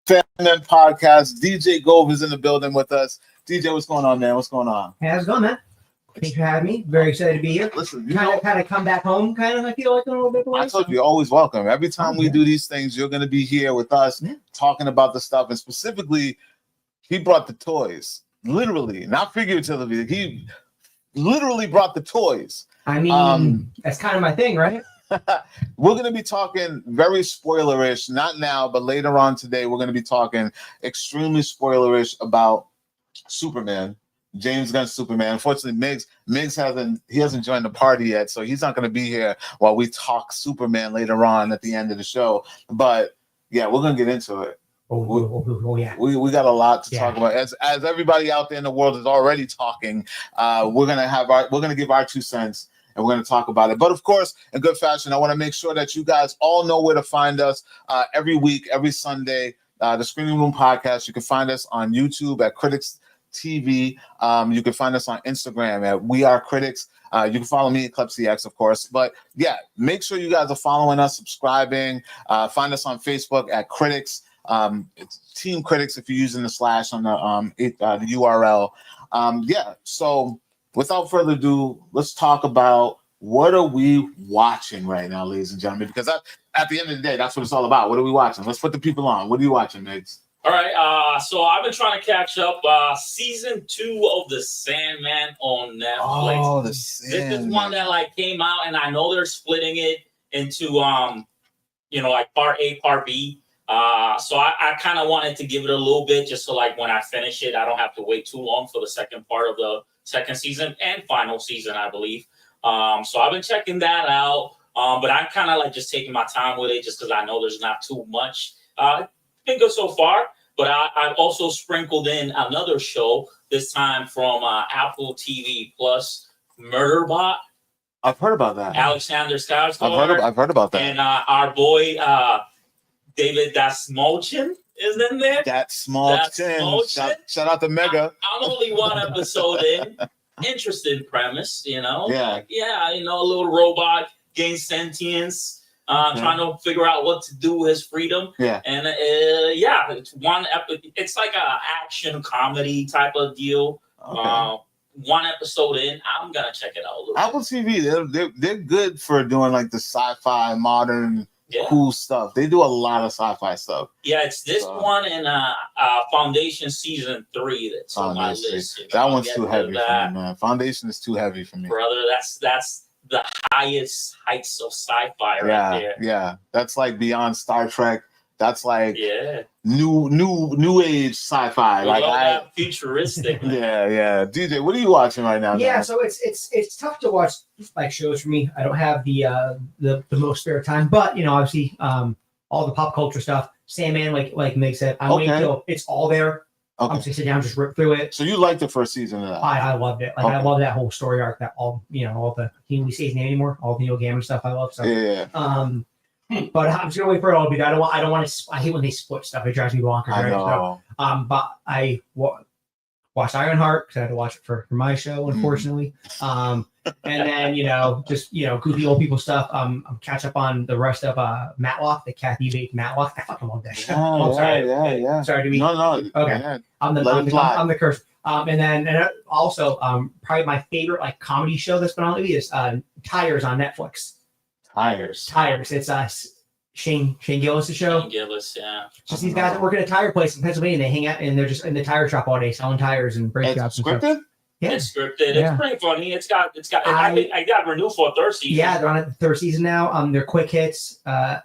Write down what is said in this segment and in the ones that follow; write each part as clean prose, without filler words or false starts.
Fan Podcast. DJ Gove is in the building with us. DJ, what's going on, man? What's going on? Hey, how's it going, man? Thanks for having me. Very excited to be here. Listen, kind of come back home, kind of. I feel like a little bit. I told you, you're always welcome. Every time we do these things, you're going to be here with us, talking about the stuff. And specifically, he brought the toys, literally, not figuratively. He literally brought the toys. I mean, that's kind of my thing, right? We're going to be talking very spoilerish, not now, but later on today. We're going to be talking extremely spoilerish about Superman, James Gunn's Superman. Unfortunately, Miggs hasn't joined the party yet, so he's not going to be here while we talk Superman later on at the end of the show. But yeah, we're going to get into it. Yeah. We got a lot to talk about. As everybody out there in the world is already talking, we're gonna give our 2 cents. And we're going to talk about it. But, of course, in good fashion, I want to make sure that you guys all know where to find us every week, every Sunday. The Screening Room Podcast, you can find us on YouTube at CritiXtv. You can find us on Instagram at We Are Critics. You can follow me at ClipCX, of course. But, yeah, make sure you guys are following us, subscribing. Find us on Facebook at Critics. It's Team Critics if you're using the slash on the URL. So without further ado, let's talk about what are we watching right now, ladies and gentlemen, because at the end of the day, that's what it's all about. What are we watching? Let's put the people on. What are you watching, Miggs? All right, so I've been trying to catch up season 2 of The Sandman on Netflix. Oh, The Sandman. This is one that came out, and I know they're splitting it into part A, part B. So I kind of wanted to give it a little bit just so when I finish it, I don't have to wait too long for the second part of the second season and final season, I believe. So I've been checking that out. But I'm kind of just taking my time with it just because I know there's not too much. It's been good so far. But I've also sprinkled in another show, this time from Apple TV Plus, Murderbot. I've heard about that. Alexander Skarsgård. I've heard about that. And our boy David Dasmalchian is in there. Shout out to Mega. I'm only one episode in. Interesting premise, Yeah. A little robot gains sentience, trying to figure out what to do with his freedom. Yeah. And it's one it's like a action comedy type of deal. Okay. One episode in, I'm gonna check it out a little Apple TV, they're good for doing the sci-fi modern cool stuff. They do a lot of sci-fi stuff. Yeah, it's this one and Foundation season 3 that's on my list. That one's too heavy for me, man. Foundation is too heavy for me, brother. That's the highest heights of sci-fi right there. Yeah, that's beyond Star Trek. That's new age sci-fi. Futuristic. Yeah. DJ, what are you watching right now? Yeah, so it's tough to watch shows for me. I don't have the most spare time, but obviously all the pop culture stuff. Sandman, like Meg said, I'm waiting till it's all there. I'm just gonna sit down, just rip through it. So you liked the first season of that? I loved it. I love that whole story arc. That all the can't we say his name anymore? All the Neil Gaiman stuff I love. So but I'm just gonna wait for it all to be done. I don't want to. I hate when they split stuff. It drives me bonkers. I know. So, but I watched Ironheart because I had to watch it for my show, unfortunately. And then just goofy old people stuff. I'm catch up on the rest of Matlock, the Kathy Bates Matlock. I fucking love that show. Yeah. Sorry to be. No. Okay. Yeah. I'm the curse. And also probably my favorite comedy show that's been on lately is Tires on Netflix. Tires. It's Shane Gillis' show. Shane Gillis, yeah. Just these guys that work at a tire place in Pennsylvania. They hang out and they're just in the tire shop all day selling tires and brake jobs. Scripted? And stuff. Yeah. It's scripted. It's pretty funny. I got renewed for a third season. Yeah, they're on the third season now. They're quick hits. I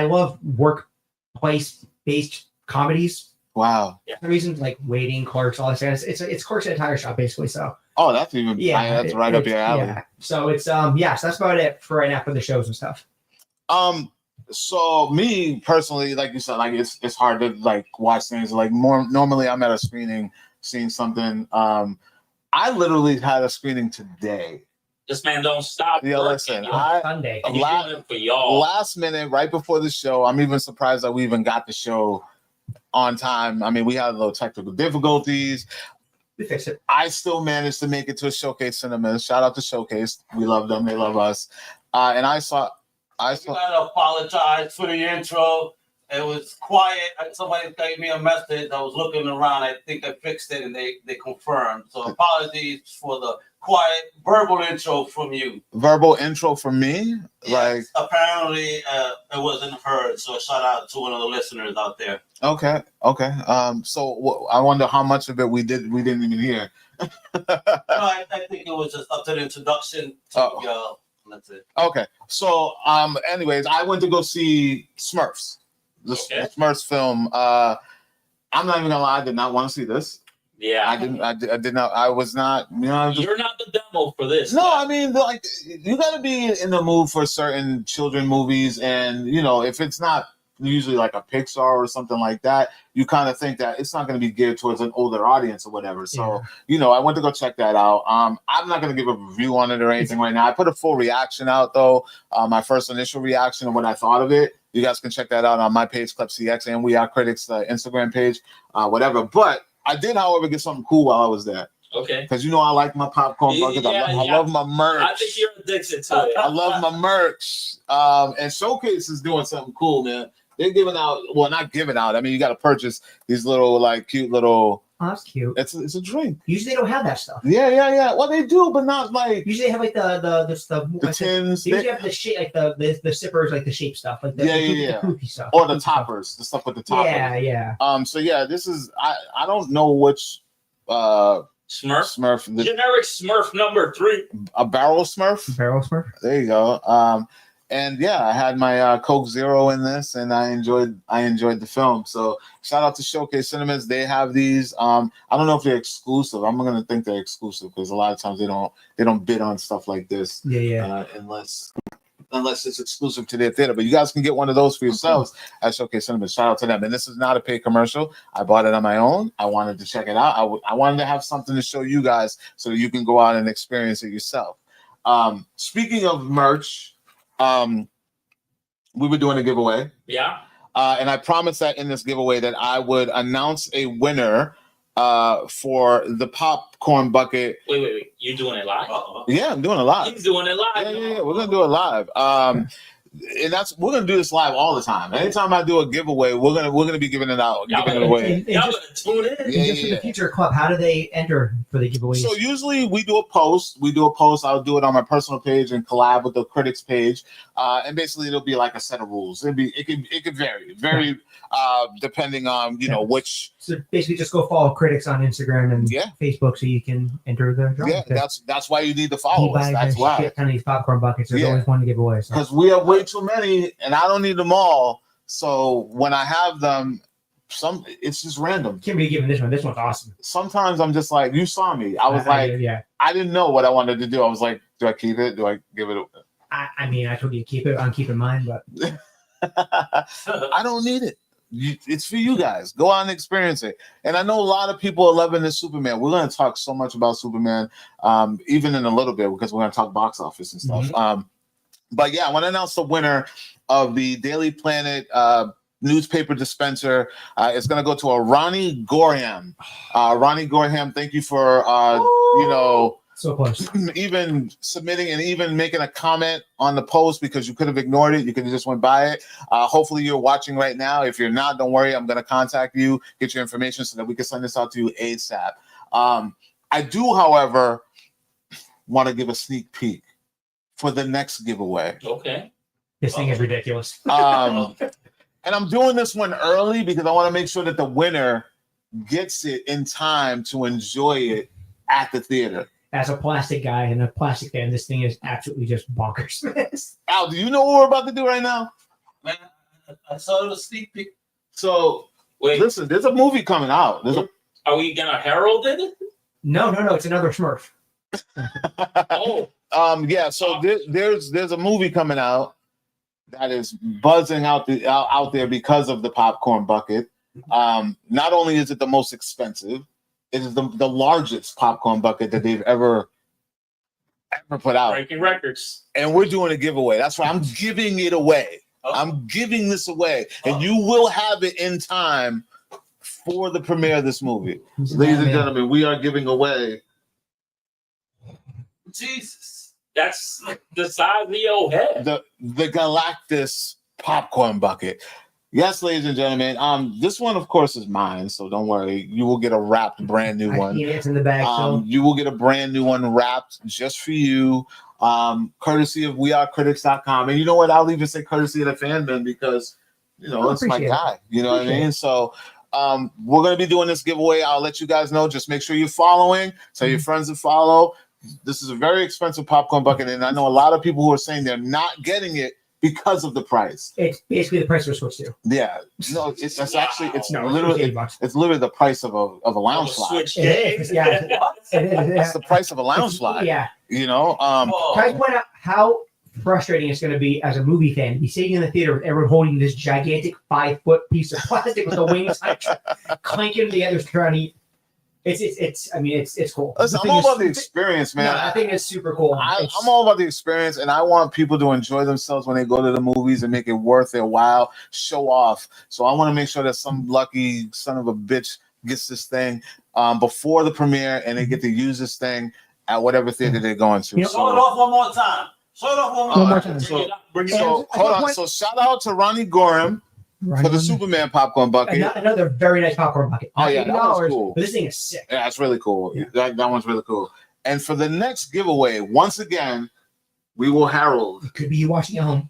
love workplace based comedies. Wow. Yeah. For reasons waiting, clerks, all that stuff. It's clerks at a tire shop basically. So. Oh, that's even that's right up your alley. Yeah. So it's so that's about it for right now for the shows and stuff. So me personally, like you said, it's hard to watch things more. Normally, I'm at a screening, seeing something. I literally had a screening today. This man don't stop. Yeah, listen. Sunday. For y'all. Last minute, right before the show, I'm even surprised that we even got the show on time. I mean, we had a little technical difficulties. We fixed it. I still managed to make it to a Showcase Cinemas. Shout out to Showcase. We love them. They love us. And I saw. You gotta apologize for the intro. It was quiet. Somebody gave me a message. I was looking around. I think I fixed it, and they confirmed. So apologies for the quiet verbal intro from you. Verbal intro from me? Yes, like apparently it wasn't heard. So shout out to one of the listeners out there. Okay. So I wonder how much of it we didn't even hear. No, I think it was just up to the introduction to that's it. Okay. So anyways, I went to go see Smurfs. The Smurfs film. I'm not even gonna lie, I did not want to see this. Yeah, I did not. I was not. You're not the demo for this. No, I mean, like, you got to be in the mood for certain children movies, and if it's not usually like a Pixar or something like that, you kind of think that it's not going to be geared towards an older audience or whatever. So, I went to go check that out. I'm not going to give a review on it or anything right now. I put a full reaction out though. My first initial reaction of what I thought of it. You guys can check that out on my page, ClipCX, and We Are Critics Instagram page, whatever. But I did, however, get something cool while I was there. Okay. Because I like my popcorn buckets. I love my merch. I think you're addicted to it. I love my merch. And Showcase is doing something cool, man. They're giving out, well, not giving out. I mean, you got to purchase these little, like, cute little. Oh, that's cute. It's a drink. Usually they don't have that stuff. Yeah. Well, they do, but not like. Usually they have like the tins. They usually have the shape, like the sippers, like the shape stuff, like the kooky stuff, or the toppers, the stuff with the toppers. Yeah. So yeah, this is I don't know which Smurf. Generic Smurf number 3. A barrel Smurf. Barrel Smurf. There you go. And yeah, I had my Coke Zero in this, and I enjoyed the film. So shout out to Showcase Cinemas. They have these. I don't know if they're exclusive. I'm gonna think they're exclusive because a lot of times they don't bid on stuff like this. Yeah. Unless it's exclusive to their theater. But you guys can get one of those for yourselves at Showcase Cinemas. Shout out to them. And this is not a paid commercial. I bought it on my own. I wanted to check it out. I wanted to have something to show you guys so that you can go out and experience it yourself. Speaking of merch. We were doing a giveaway. Yeah. And I promised that in this giveaway that I would announce a winner for the popcorn bucket. Wait. You're doing it live? Yeah, I'm doing it live. He's doing it live. Yeah. We're gonna do it live. And we're gonna do this live all the time. Anytime I do a giveaway, we're gonna be giving it out, giving it away. Y'all gonna tune in. Just for the future club, how do they enter for the giveaways? So usually we do a post. I'll do it on my personal page and collab with the critics page. And basically it'll be like a set of rules. It could vary depending on which. So basically, just go follow critics on Instagram and Facebook so you can enter the draw. Yeah, that's why you need to follow us. That's why. Shit ton of these popcorn buckets. There's always one to give away. Because we have way too many, and I don't need them all. So when I have them, it's just random. Can't be giving this one. This one's awesome. Sometimes I'm just like, you saw me. I was I didn't know what I wanted to do. I was like, do I keep it? Do I give it? I mean, I told you to keep it. I'm keeping mine, but I don't need it. It's for you guys. Go out and experience it. And I know a lot of people are loving this Superman. We're going to talk so much about Superman, even in a little bit, because we're going to talk box office and stuff. Mm-hmm. But yeah, I want to announce the winner of the Daily Planet newspaper dispenser. It's going to go to a Ronnie Gorham. Ronnie Gorham, thank you for so close. Even submitting and even making a comment on the post, because you could have ignored it. You could have just went by it. Hopefully you're watching right now. If you're not, don't worry. I'm going to contact you, get your information so that we can send this out to you ASAP. I do, however, want to give a sneak peek for the next giveaway. Okay. This thing is ridiculous. And I'm doing this one early because I want to make sure that the winner gets it in time to enjoy it at the theater. As a plastic guy and a plastic fan, this thing is absolutely just bonkers. Al, do you know what we're about to do right now? Man, I saw the sneak peek. So, listen, there's a movie coming out. Are we gonna herald it? No, it's another Smurf. Yeah. So there's a movie coming out that is buzzing out there because of the popcorn bucket. Not only is it the most expensive, it is the largest popcorn bucket that they've ever put out. Breaking records. And we're doing a giveaway. That's right. I'm giving it away. I'm giving this away. And you will have it in time for the premiere of this movie. Ladies and gentlemen, we are giving away. Jesus. That's the size of your head. The Galactus popcorn bucket. Yes, ladies and gentlemen. This one, of course, is mine, so don't worry. You will get a wrapped brand new one. It's in the bag. So You will get a brand new one wrapped just for you, courtesy of wearecritics.com. And you know what? I'll even say courtesy of the fandom because it's my guy. You know what I mean? So we're gonna be doing this giveaway. I'll let you guys know. Just make sure you're following. Tell your friends to follow. This is a very expensive popcorn bucket, and I know a lot of people who are saying they're not getting it because of the price. It's basically the price we're switched to. Yeah, no, it's literally $80. it's literally the price of a lounge slide. It is, yeah. It's the price of a lounge slide. Yeah. Can I point out how frustrating it's going to be as a movie fan to be sitting in the theater with everyone holding this gigantic 5-foot piece of plastic with the wings clanking together trying to eat. It's cool. Listen, I'm all about the experience, man. No, I think it's super cool. I'm all about the experience, and I want people to enjoy themselves when they go to the movies and make it worth their while, show off. So I want to make sure that some lucky son of a bitch gets this thing before the premiere, and they get to use this thing at whatever theater they're going to. Show it off one more time. So hold on. So shout out to Ronnie Gorham. For the Superman popcorn bucket. Another very nice popcorn bucket. Oh, yeah, that one's cool. But this thing is sick. Yeah, it's really cool. Yeah. That one's really cool. And for the next giveaway, once again, we will herald. It could be you watching at home.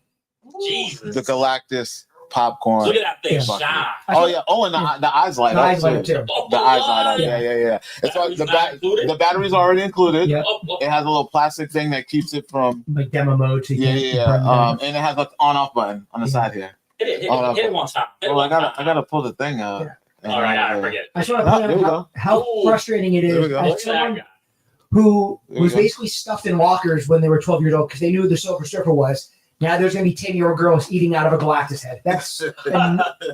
Jesus. The Galactus popcorn. Look at that thing shine. Oh, yeah. Oh, and the eyes light up, too. The eyes light up. Yeah. It's like the battery's already included. Yep. It has a little plastic thing that keeps it from... Like demo mode. To and it has an on-off button on the side here. Hit it one time. I gotta pull the thing out. Yeah. All right, I forget. I just want to point out how frustrating it is as someone who was basically stuffed in lockers when they were 12 years old because they knew who the Silver Surfer was. Now there's going to be 10-year-old girls eating out of a Galactus head. That's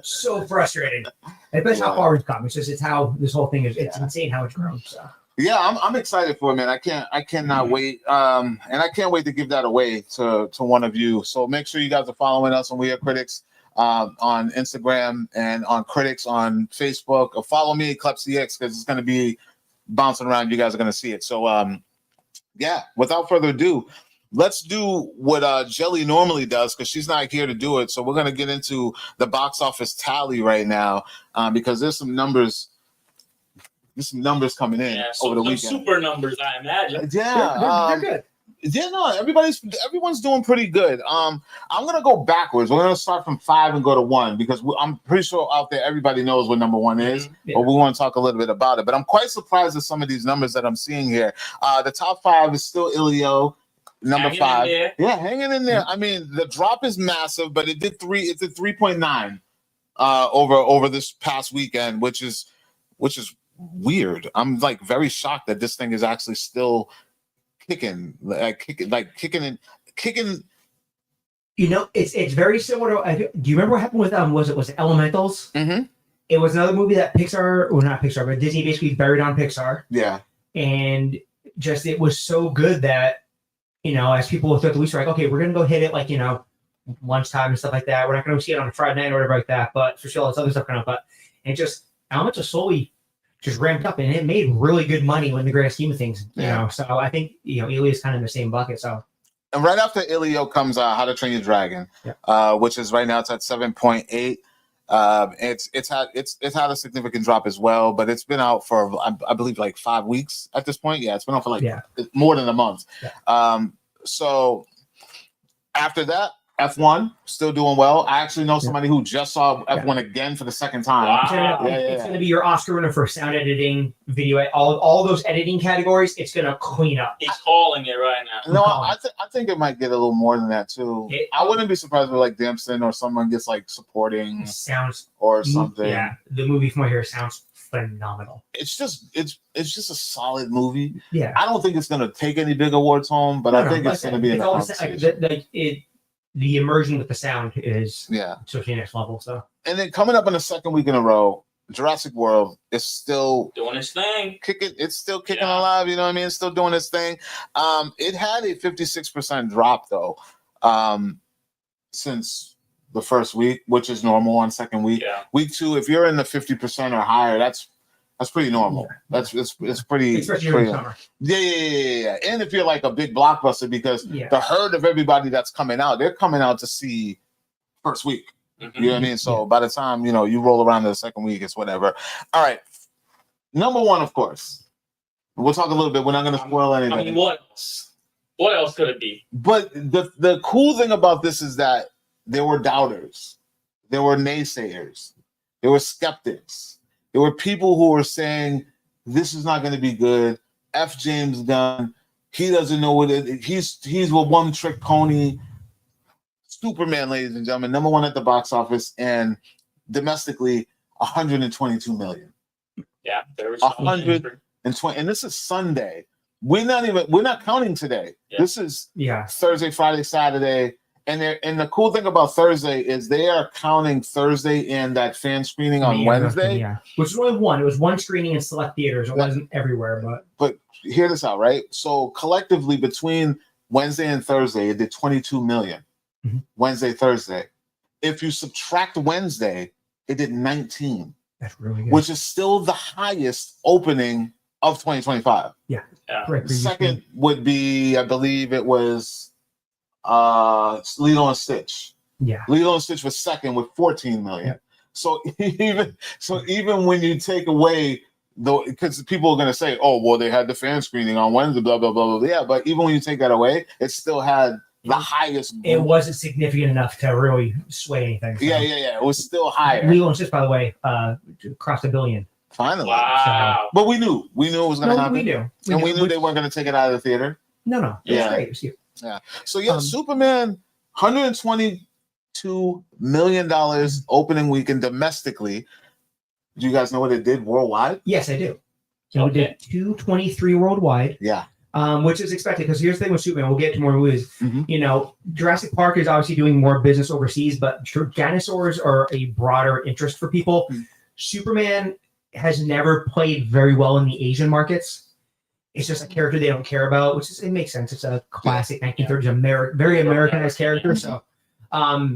so frustrating. And that's how far we've come. It's how this whole thing is. It's insane how it's grown. So. Yeah, I'm excited for it, man. I cannot wait. And I can't wait to give that away to one of you. So make sure you guys are following us on We Are Critics on Instagram and on Critics on Facebook. Or follow me, ClepsCX, because it's going to be bouncing around. You guys are going to see it. So without further ado, let's do what Jelly normally does because she's not here to do it. So we're going to get into the box office tally right now because there's some numbers. There's some numbers coming in over the weekend. Super numbers, I imagine. Yeah, they're good. Yeah, no, everyone's doing pretty good. I'm gonna go backwards. We're gonna start from 5 and go to 1 because I'm pretty sure out there everybody knows what number 1 is, but we want to talk a little bit about it. But I'm quite surprised at some of these numbers that I'm seeing here. The top 5 is still Ilio, number 5. Yeah, hanging in there. I mean, the drop is massive, but it did 3.9 over this past weekend, which is weird. I'm like very shocked that this thing is actually still kicking. It's very similar to. Do you remember what happened with was it Elementals? Mm-hmm. It was another movie that not Pixar, but Disney basically buried on Pixar. Yeah, and just it was so good that as people throughout the week were like, okay, we're gonna go hit it like lunchtime and stuff like that. We're not gonna see it on a Friday night or whatever like that, but for sure all this other stuff coming up. But and just Elemental slowly just ramped up and it made really good money in the grand scheme of things. So I think Ilio is kind of in the same bucket. So and right after Ilio comes How to Train Your Dragon, which is right now it's at 7.8. It's had a significant drop as well, but it's been out for I believe like 5 weeks at this point. Yeah, it's been out for like more than a month. Yeah. So after that, F1 still doing well. I actually know somebody who just saw F1 again for the second time. Wow. It's going to be your Oscar winner for sound editing, video, all those editing categories. It's going to clean up. He's calling it right now. No, I think it might get a little more than that too. I wouldn't be surprised if like Dempsey or someone gets like supporting sounds or something. Yeah, the movie from here sounds phenomenal. It's just a solid movie. Yeah, I don't think it's going to take any big awards home, but I think it's going to be in the conversation. The immersion with the sound is to the next level. So, and then coming up in the second week in a row, Jurassic World is still doing its thing. It's still kicking alive. You know what I mean? It's still doing its thing. It had a 56% drop though, since the first week, which is normal on second week. Yeah. Week 2, if you're in the 50% or higher, that's pretty normal. Yeah. It's pretty. Especially during summer. Yeah. And if you're like a big blockbuster, because the herd of everybody that's coming out, they're coming out to see first week. Mhm. You know what I mean? So by the time, you roll around to the second week, it's whatever. All right. Number one, of course. We'll talk a little bit. We're not going to spoil anything. I mean, what else? What else could it be? But the cool thing about this is that there were doubters. There were naysayers. There were skeptics. There were people who were saying, this is not going to be good. F. James Gunn. He doesn't know what it is. He's a one-trick pony. Superman, ladies and gentlemen, number one at the box office and domestically, 122 million. Yeah, there was 120, and this is Sunday. We're not counting today. Yeah. This is Thursday, Friday, Saturday. And the cool thing about Thursday is they are counting Thursday in that fan screening on Wednesday. Yeah, which was only one. It was one screening in select theaters. It wasn't everywhere, but hear this out, right? So collectively between Wednesday and Thursday, it did 22 million. Mm-hmm. Wednesday, Thursday. If you subtract Wednesday, it did 19. That's really good. Which is still the highest opening of 2025. Yeah. Second would be, I believe it was Lilo and Stitch. Yeah. Lilo and Stitch was second with 14 million. Yeah. So even when you take away because people are going to say, oh, well, they had the fan screening on Wednesday, blah, blah, blah, blah. Yeah, but even when you take that away, it still had the highest. It wasn't significant enough to really sway anything. So. Yeah. It was still higher. Lilo and Stitch, by the way, crossed $1 billion. Finally. Wow. But we knew it was going to happen. We knew. We knew they weren't going to take it out of the theater. No. It was great. It was cute. Yeah. So, Superman, $122 million opening weekend domestically. Do you guys know what it did worldwide? Yes, I do. So it did 223 worldwide. Yeah. Which is expected because here's the thing with Superman. We'll get to more movies. Mm-hmm. Jurassic Park is obviously doing more business overseas, but dinosaurs are a broader interest for people. Mm-hmm. Superman has never played very well in the Asian markets. It's just a character they don't care about, it makes sense. It's a classic 1930s very Americanized character. So,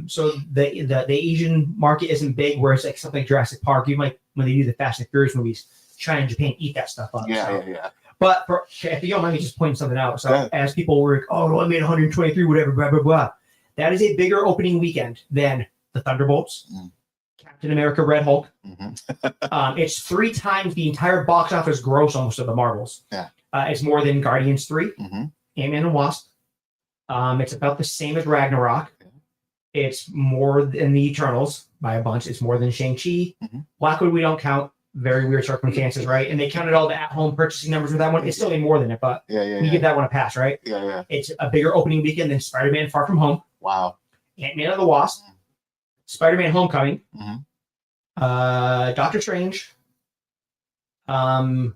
so the Asian market isn't big. Whereas like something like Jurassic Park, you might when they do the Fast and Furious movies, China and Japan eat that stuff up. Yeah. But if you don't mind me just pointing something out, so as people were, I made 123, whatever, blah blah blah. That is a bigger opening weekend than the Thunderbolts, Captain America, Red Hulk. It's 3 times the entire box office gross almost of the Marvels. Yeah. It's more than Guardians 3, Ant-Man and Wasp. It's about the same as Ragnarok. It's more than the Eternals by a bunch. It's more than Shang-Chi. Blackwood we don't count. Very weird circumstances, right? And they counted all the at-home purchasing numbers with that one. It's still more than it, but we give that one a pass, right? Yeah. It's a bigger opening weekend than Spider-Man Far From Home. Wow. Ant-Man and the Wasp. Spider-Man Homecoming. Doctor Strange. Ant-Man.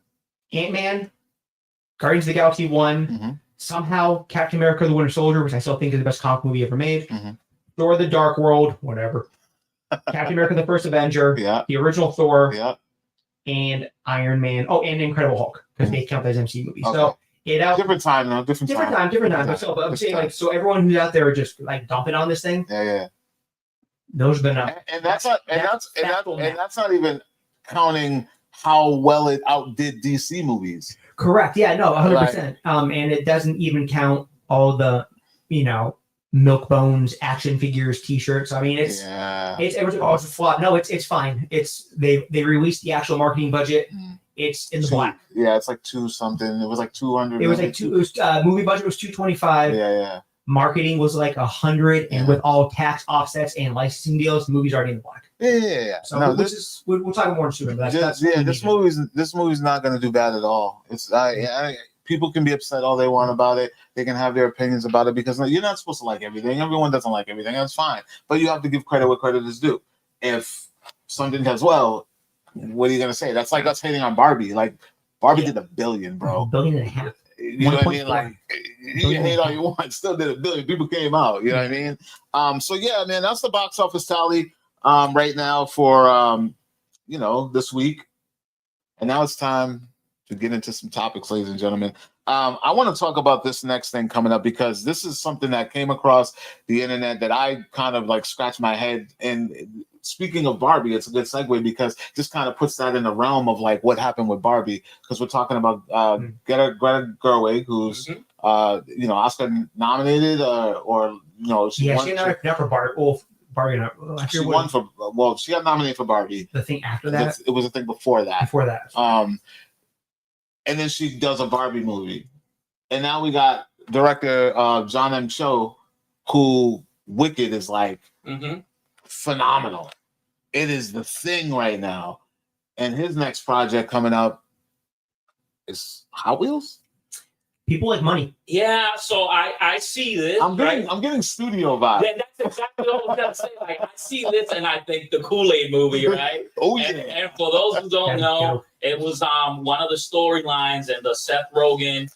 Guardians of the Galaxy 1. Somehow Captain America the Winter Soldier, which I still think is the best comic movie ever made. Thor the Dark World, whatever. Captain America the First Avenger. The original Thor. And Iron Man. Oh, and Incredible Hulk, because they count as MC movies. Okay. So different time, though. Different time. But I'm saying, so everyone who's out there just dumping on this thing. Yeah. Those have been and that's not even counting how well it outdid DC movies. Correct. Yeah. No. 100%. And it doesn't even count all the milk bones action figures T-shirts. I mean, it's a flop. No, it's fine. They released the actual marketing budget. It's in the black. Yeah, it's like 2 something. It was like 200. It was like movie budget was 225. Yeah. Marketing was like 100, and with all tax offsets and licensing deals, the movie's already in the black. Yeah. So we'll talk more soon. This movie's not going to do bad at all. It's people can be upset all they want about it. They can have their opinions about it because you're not supposed to like everything. Everyone doesn't like everything. That's fine. But you have to give credit where credit is due. If something does well, what are you going to say? That's like us hating on Barbie. Like, Barbie did $1 billion, bro. $1.5 billion. You know what I mean? Like, you can hate all you want. Still did $1 billion. People came out. You know what I mean? So, yeah, man, that's the box office tally right now for, this week. And now it's time to get into some topics, ladies and gentlemen. I want to talk about this next thing coming up because this is something that came across the internet that I kind of scratched my head. And speaking of Barbie, it's a good segue because this kind of puts that in the realm of what happened with Barbie, because we're talking about Greta Gerwig, who's Oscar nominated or she won. Not for Barbie. Well, Barbie. I She forget won for she got nominated for Barbie. the thing after that. It was a thing before that. Before that. And then she does a Barbie movie, and now we got director Jon M. Cho, who Wicked is like phenomenal. It is the thing right now, and his next project coming up is Hot Wheels. People like money. Yeah, so I see this. I'm getting studio vibes. Yeah, that's exactly what I was gonna say. Like I see this and I think the Kool-Aid movie, right? Oh yeah. And for those who don't know, it was one of the storylines in the Seth Rogen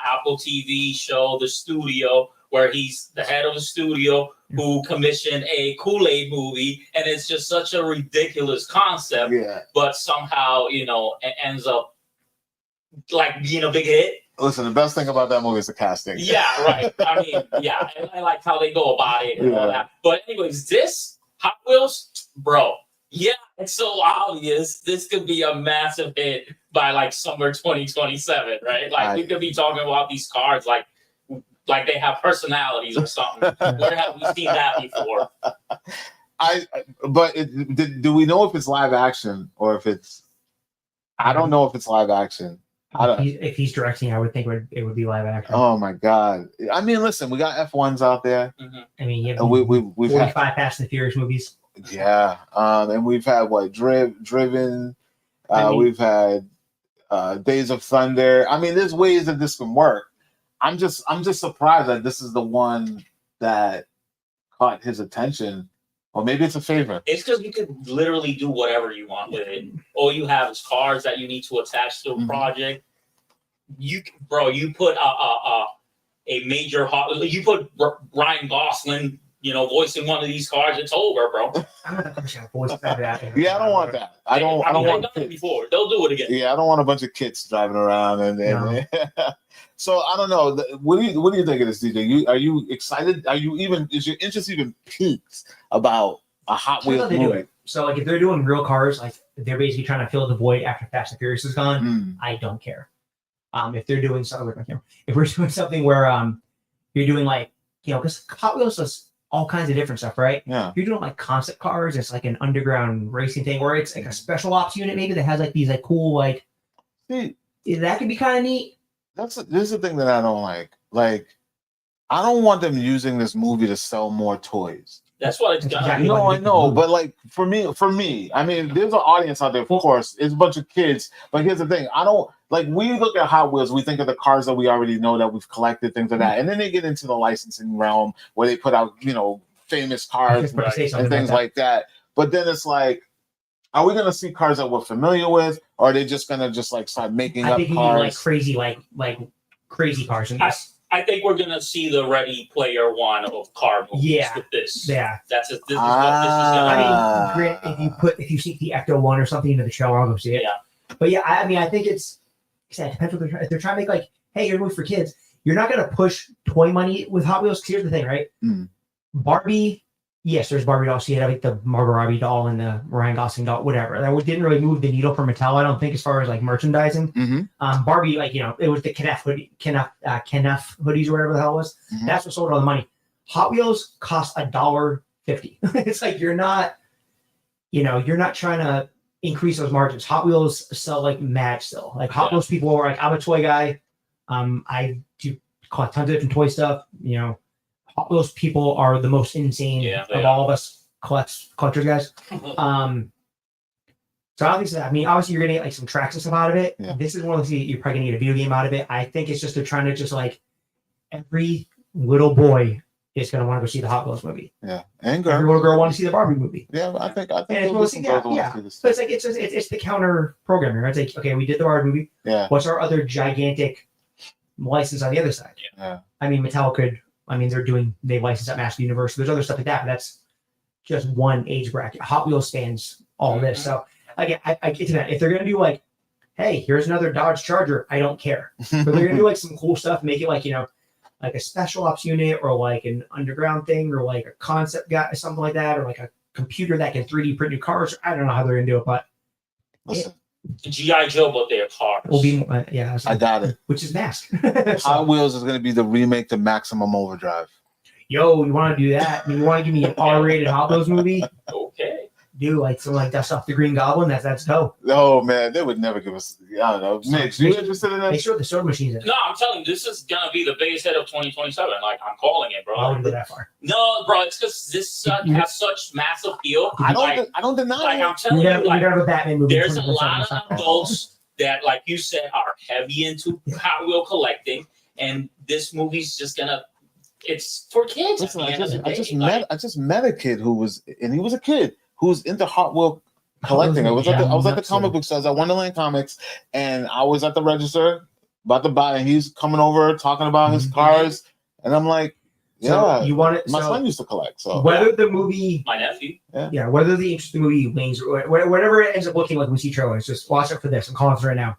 Apple TV show, The Studio, where he's the head of the studio who commissioned a Kool-Aid movie, and it's just such a ridiculous concept. Yeah. But somehow, it ends up like being a big hit. Listen, the best thing about that movie is the casting. Yeah, right. I mean, yeah, and I like how they go about it and all that. But anyways, this Hot Wheels, bro, yeah, it's so obvious. This could be a massive hit by like summer 2027, right? Like we could be talking about these cars like they have personalities or something. Where have we seen that before? Do we know if it's live action or if it's? I don't know if it's live action. If he's directing, I would think it would be live action. Oh my god! I mean, listen, we got F1s out there. I mean, you have we've 45 Fast and the Furious movies. Yeah, and we've had Driven. We've had Days of Thunder. I mean, there's ways that this can work. I'm just surprised that this is the one that caught his attention. Or maybe it's a favor. It's because you could literally do whatever you want with it. All you have is cars that you need to attach to a project. You put a major you put Ryan Gosling, voicing one of these cars. It's over, bro. I don't want that. Yeah, I don't want that. I don't want done it before. They'll do it again. Yeah, I don't want a bunch of kids driving around and So I don't know. What do you think of this, DJ? Are you excited? Is your interest even peaked about a Hot Wheels movie? So like if they're doing real cars, like they're basically trying to fill the void after Fast and Furious is gone, I don't care. If they're doing something with my camera, if we're doing something where you're doing like because Hot Wheels does all kinds of different stuff, right? Yeah. If you're doing like concept cars, it's like an underground racing thing, or it's like a special ops unit maybe that has like these like cool like. See, that could be kind of neat. This is the thing that I don't like. Like, I don't want them using this movie to sell more toys. That's what it's got. No, I know, but like for me, I mean, there's an audience out there. Of course, it's a bunch of kids. But here's the thing: I don't like. We look at Hot Wheels, we think of the cars that we already know that we've collected, things like that, and then they get into the licensing realm where they put out, famous cars and things like that. But then it's like, are we going to see cars that we're familiar with, or are they just going to start making up cars? Like crazy cars in this. I think we're going to see the Ready Player One of car movies with this. Yeah. This is what this is going to be. I mean, if you see the Ecto One or something into the trailer, I'll go see it. Yeah. But yeah, I think it depends what they're trying. If they're trying to make like, hey, you're a movie for kids, you're not going to push toy money with Hot Wheels. Because here's the thing, right? Barbie. Yes, there's Barbie dolls. So you had like the Margot Robbie doll and the Ryan Gosling doll, whatever. That didn't really move the needle for Mattel, I don't think, as far as like merchandising. Barbie, like it was the Kenneth hoodies or whatever the hell it was. That's what sold all the money. Hot Wheels cost $1.50. It's like you're not trying to increase those margins. Hot Wheels sell like mad still. Like Hot Wheels people are like, I'm a toy guy. I do collect tons of different toy stuff. Hot Wheels people are the most insane of all of us collectors guys. So I don't think so. I mean, obviously you're gonna get like some tracks and stuff out of it. Yeah. This is one of the you're probably gonna get a video game out of it. I think it's just they're trying to just like every little boy is gonna want to go see the Hot Wheels movie. Yeah, and girl. Every little girl want to see the Barbie movie. Yeah, I think. And it's but it's like it's the counter programming. Right? It's like, okay, we did the Barbie movie. Yeah. What's our other gigantic license on the other side? Yeah. I mean, Mattel could. I mean, they license at Master Universe. There's other stuff like that, but that's just one age bracket. Hot Wheels spans all this. So again, I get to that. If they're gonna do like, hey, here's another Dodge Charger, I don't care. But they're gonna do like some cool stuff, make it like like a special ops unit or like an underground thing or like a concept guy, something like that, or like a computer that can 3D print new cars. I don't know how they're gonna do it, but G.I. Joe, but they're cars. Will be I got it. Which is Mask. Hot Wheels is going to be the remake to Maximum Overdrive. yo, you want to do that? You want to give me an R-rated Hot Wheels movie? Okay. Do like something like Dust Off the Green Goblin. That's dope. Oh man, they would never give us. I don't know. Mitch, you interested in They that? showed the sword machines in it. No, I'm telling you, this is gonna be the biggest hit of 2027. Like I'm calling it, bro. I wouldn't go that far. No, bro, it's because this has such massive appeal. I don't deny Like it. I'm telling You're you, gonna like have a Batman movie. there's a 2027 lot or something. of adults that, like you said, are heavy into Hot Wheel collecting, and this movie's just gonna. It's for kids. Listen, at the end of the day. I just met a kid who was a kid who was into Hot Wheel collecting. I was at the comic book store. I was at Wonderland Comics, and I was at the register about to buy, and he's coming over talking about his cars, and I'm like, yeah, so you want it? my son used to collect. So whether the movie, My nephew. yeah, whether the interesting movie wings or whatever it ends up looking like when we see trailers, just watch out for this. I'm calling this right now.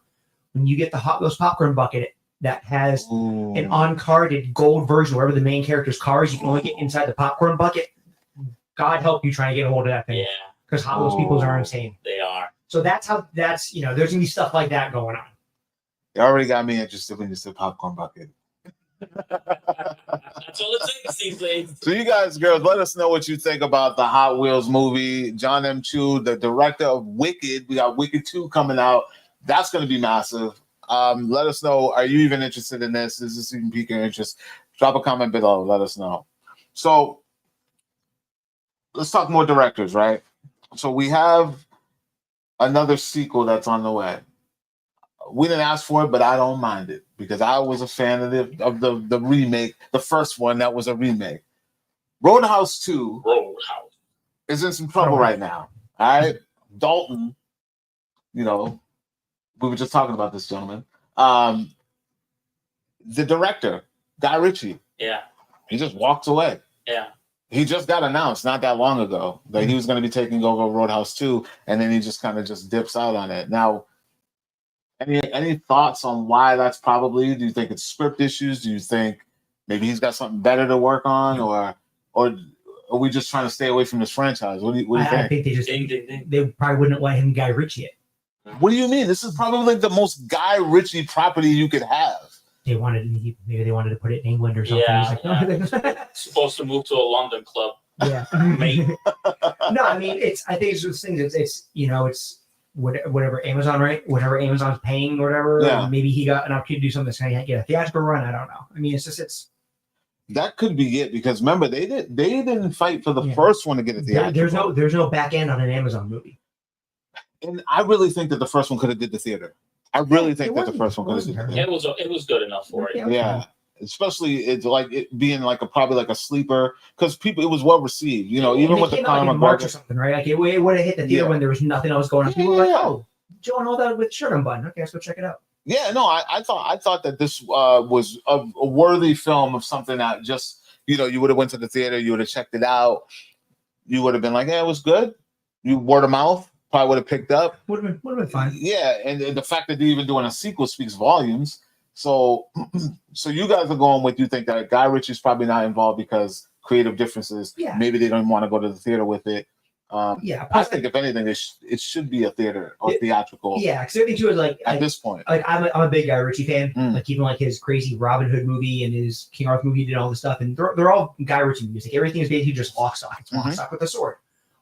When you get the Hot Wheels popcorn bucket that has an uncarded gold version, wherever the main character's car is, you can only get inside the popcorn bucket. God help you trying to get a hold of that thing. Yeah, because Hot Wheels people are insane. they are. So that's there's gonna be stuff like that going on. you already got me interested when you said popcorn bucket. That's all it takes these days. So you guys, girls, let us know what you think about the Hot Wheels movie. Jon M, the director of Wicked. We got Wicked 2 coming out. That's going to be massive. Let us know. Are you even interested in this? Is this even piquing your interest? Drop a comment below. Let us know. So let's talk more directors, right? So we have another sequel that's on the way. We didn't ask for it, but I don't mind it because I was a fan of the remake, the first one that was a remake. Roadhouse 2 is in some trouble right now. All right. Dalton, we were just talking about this gentleman. The director, Guy Ritchie. Yeah. He just walks away. Yeah. He just got announced not that long ago that he was going to be taking over Roadhouse 2, and then he just kind of just dips out on it. Now, any thoughts on why that's probably? Do you think it's script issues? Do you think maybe he's got something better to work on, or are we just trying to stay away from this franchise? What do you think? I think they probably wouldn't let him Guy Ritchie it. What do you mean? This is probably the most Guy Ritchie property you could have. Maybe they wanted to put it in England or something. Yeah, He's like, supposed to move to a London club. Yeah. Mate. No, I mean I think it's those things. It's it's whatever Amazon, right? Whatever Amazon's paying or whatever. Yeah. Maybe he got an opportunity to do something that's going to get a theatrical run. I don't know. I mean, it's that could be it because remember they didn't fight for the first one to get a theatrical. There's no back end on an Amazon movie. And I really think that the first one could have did the theater. I really think that the first one could have did the theater. It was good enough for it. Yeah. Especially it's like it being like probably like a sleeper because it was well received, even with the Conor McGregor March or something, right? Like it would have hit the theater when there was nothing else going on. People were like, "Oh, Joe and all that with shirt unbuttoned. Okay, let's go check it out." Yeah, no, I thought that this was a worthy film of something that just you would have went to the theater, you would have checked it out, you would have been like, "Yeah, it was good." You word of mouth probably would have picked up. Would have been fine. Yeah, and the fact that they're even doing a sequel speaks volumes. So you guys are going with you think that Guy Ritchie's probably not involved because creative differences. Yeah. Maybe they don't want to go to the theater with it. Yeah. I think if anything, it should be a theater or theatrical. Yeah, because I think too is at this point. Like I'm a big Guy Ritchie fan. Like even like his crazy Robin Hood movie and his King Arthur movie, he did all this stuff, and they're all Guy Ritchie movies. Like everything is basically just lock stock. It's lock stock with a sword,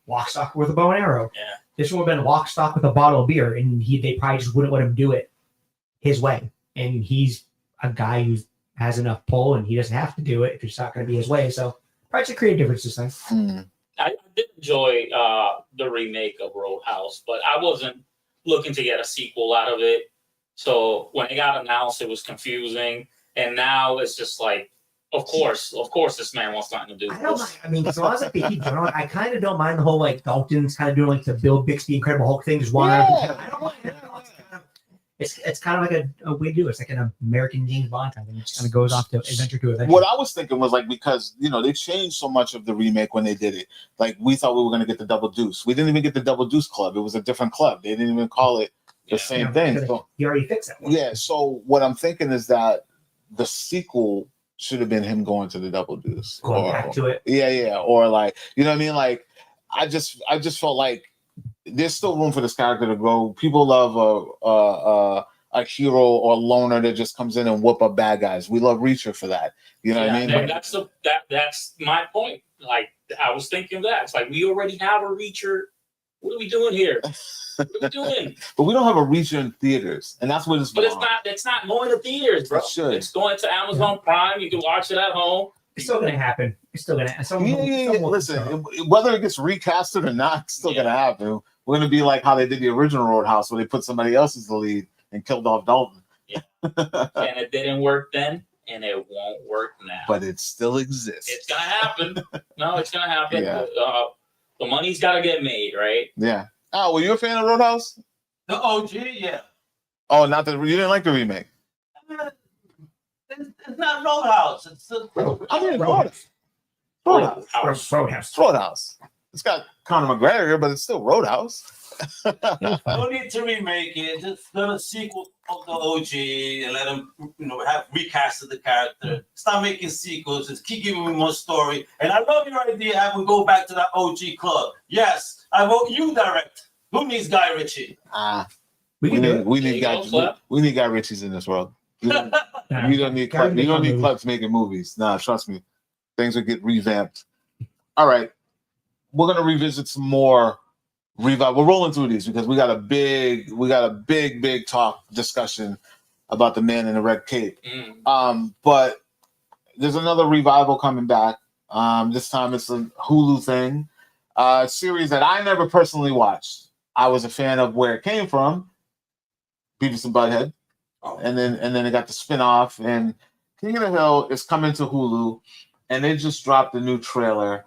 lock stock with a bow and arrow. Yeah. This one would have been lock stock with a bottle of beer, and they probably just wouldn't let him do it his way. And he's a guy who has enough pull, and he doesn't have to do it if it's not going to be his way. So probably it's a creative difference this time. I did enjoy the remake of Roadhouse, but I wasn't looking to get a sequel out of it. So when it got announced, it was confusing, and now it's just like, of course, this man wants nothing to do with this. I mean, as long as they keep doing it, I kind of don't mind the whole like Dalton's kind of doing like the Bill Bixby Incredible Hulk thing. Just one I don't mind it. It's kind of like a way to do it. It's like an American James Bond kind of thing. It just kind of goes off to adventure to adventure. What I was thinking was like because they changed so much of the remake when they did it. Like we thought we were going to get the Double Deuce. We didn't even get the Double Deuce Club. It was a different club. They didn't even call it the same thing. So he already fixed that one. Yeah. So what I'm thinking is that the sequel should have been him going to the Double Deuce. Going back to it. Yeah. Or like, you know what I mean? Like I just felt like there's still room for this character to grow. People love a hero or loner that just comes in and whoop up bad guys. We love Reacher for that. You know what I mean? And that's my point. Like I was thinking that it's like we already have a Reacher. What are we doing here? What are we doing? But we don't have a Reacher in theaters, and that's what it's. But it's not going to theaters, bro. It should. It's going to Amazon Prime. You can watch it at home. It's still gonna happen. It's still gonna. Listen, whether it gets recasted or not, it's still gonna happen. We're gonna be like how they did the original Roadhouse, where they put somebody else as the lead and killed off Dalton. Yeah, and it didn't work then, and it won't work now. But it still exists. It's gonna happen. No, it's gonna happen. Yeah. The money's gotta get made, right? Yeah. Oh, were you a fan of Roadhouse? The OG, yeah. Oh, not the you didn't like the remake. It's not Roadhouse. It's I mean, Roadhouse. Roadhouse. It's got Conor McGregor, but it's still Roadhouse. no need to remake it. Just do a sequel of the OG and let them, have recasted the character. Stop making sequels. Just keep giving me more story. And I love your idea. I would go back to that OG club. Yes, I vote you direct. Who needs Guy Ritchie? We need Guy Ritchie's in this world. We don't need clubs making movies. Nah, trust me. Things will get revamped. All right. We're gonna revisit some more revival. We're rolling through these because we got a big discussion about the man in the red cape. But there's another revival coming back. This time it's a Hulu thing. Series that I never personally watched. I was a fan of where it came from, Beavis and Butthead. And then it got the spin-off, and King of the Hill is coming to Hulu, and they just dropped a new trailer.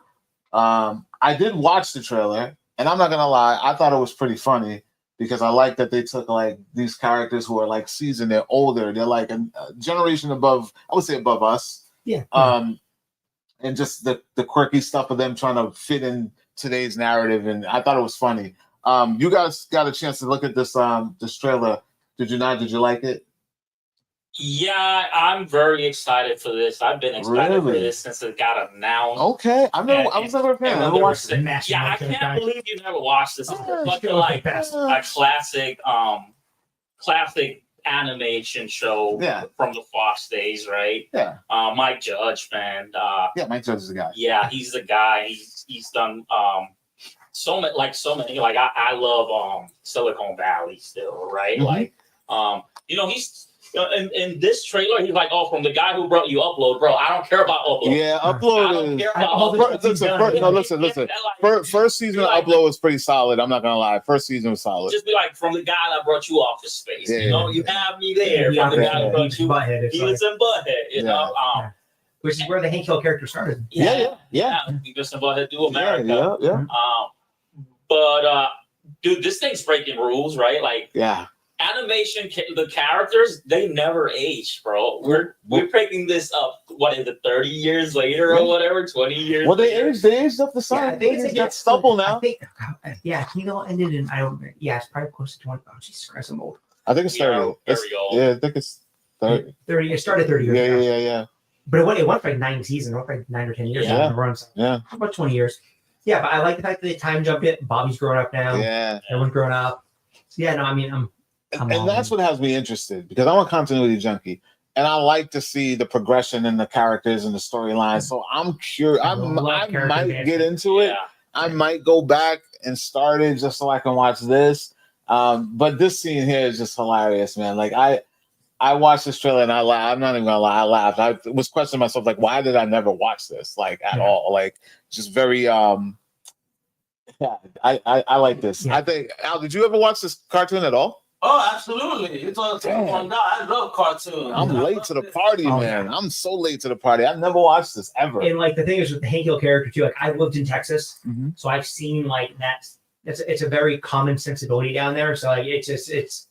I did watch the trailer, and I'm not gonna lie, I thought it was pretty funny because I like that they took like these characters who are like seasoned, they're older, they're like a generation above, I would say above us. Yeah. And just the quirky stuff of them trying to fit in today's narrative, and I thought it was funny. You guys got a chance to look at this trailer. Did you not? Did you like it? Yeah, I'm very excited for this. I've been excited for this since it got announced. Okay, I was never a fan. I never watched it. Yeah, I can't believe you never watched this. It's fucking like a classic animation show from the Fox days, right? Yeah. Mike Judge, man. Mike Judge is the guy. Yeah, he's the guy. He's done so many. Like I love Silicon Valley still, right? Mm-hmm. Like he's. In this trailer, he's like, "Oh, from the guy who brought you Upload, bro. I don't care about Upload. Yeah, Upload Listen. First season of Upload was pretty solid. I'm not gonna lie. First season was solid. Just be like, from the guy that brought you Office Space. You have me there. From the guy who brought you Butthead. He was in Butthead. Which is where the Hank Hill character started. Yeah. He was in Butthead Do America. Yeah. But dude, this thing's breaking rules, right? Like, animation, the characters, they never age, bro. We're picking this up. What is it, 30 years later or whatever, 20 years? Well, they aged up the side. They got stubble now. King Hill ended in it's probably close to 20. Oh, Jesus Christ, I'm old. I think it's 30. Yeah, I think it's 30. 30. It started 30 years ago. Yeah. But it went for like 9 seasons. It went for like 9 or 10 years. About 20 years. Yeah, but I like the fact that they time jumped it. Bobby's growing up now. Yeah. Everyone's growing up. So I mean, and that's what has me interested because I'm a continuity junkie and I like to see the progression in the characters and the storyline. So I'm curious. I might get into it. I might go back and start it just so I can watch this. But this scene here is just hilarious, man. Like I watched this trailer and I'm not even gonna lie, I laughed. I was questioning myself, like, why did I never watch this? Like at all. Like just very I like this. I think Al, did you ever watch this cartoon at all? Oh, absolutely. It's all fun. I love cartoons. I'm late to the party, man. I'm so late to the party. I've never watched this ever. And like the thing is with the Hank Hill character too, like I lived in Texas, so I've seen like that. It's a very common sensibility down there. So like it's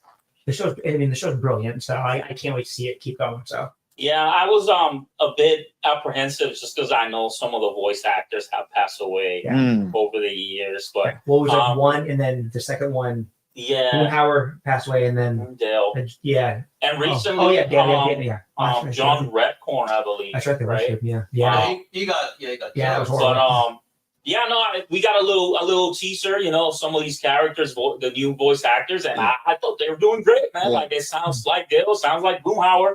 the show's. I mean, the show's brilliant. So I can't wait to see it keep going. So yeah, I was a bit apprehensive just because I know some of the voice actors have passed away over the years. But what was it? One, and then the second one. Yeah, Howard passed away, and then Dale. And recently, John Redcorn, I believe. That's right. Right? Yeah. He got. That was horrible. Yeah, no, we got a little teaser, you know, some of these characters, the new voice actors, and I thought they were doing great, man. Like it sounds like Dale, sounds like Boomhauer.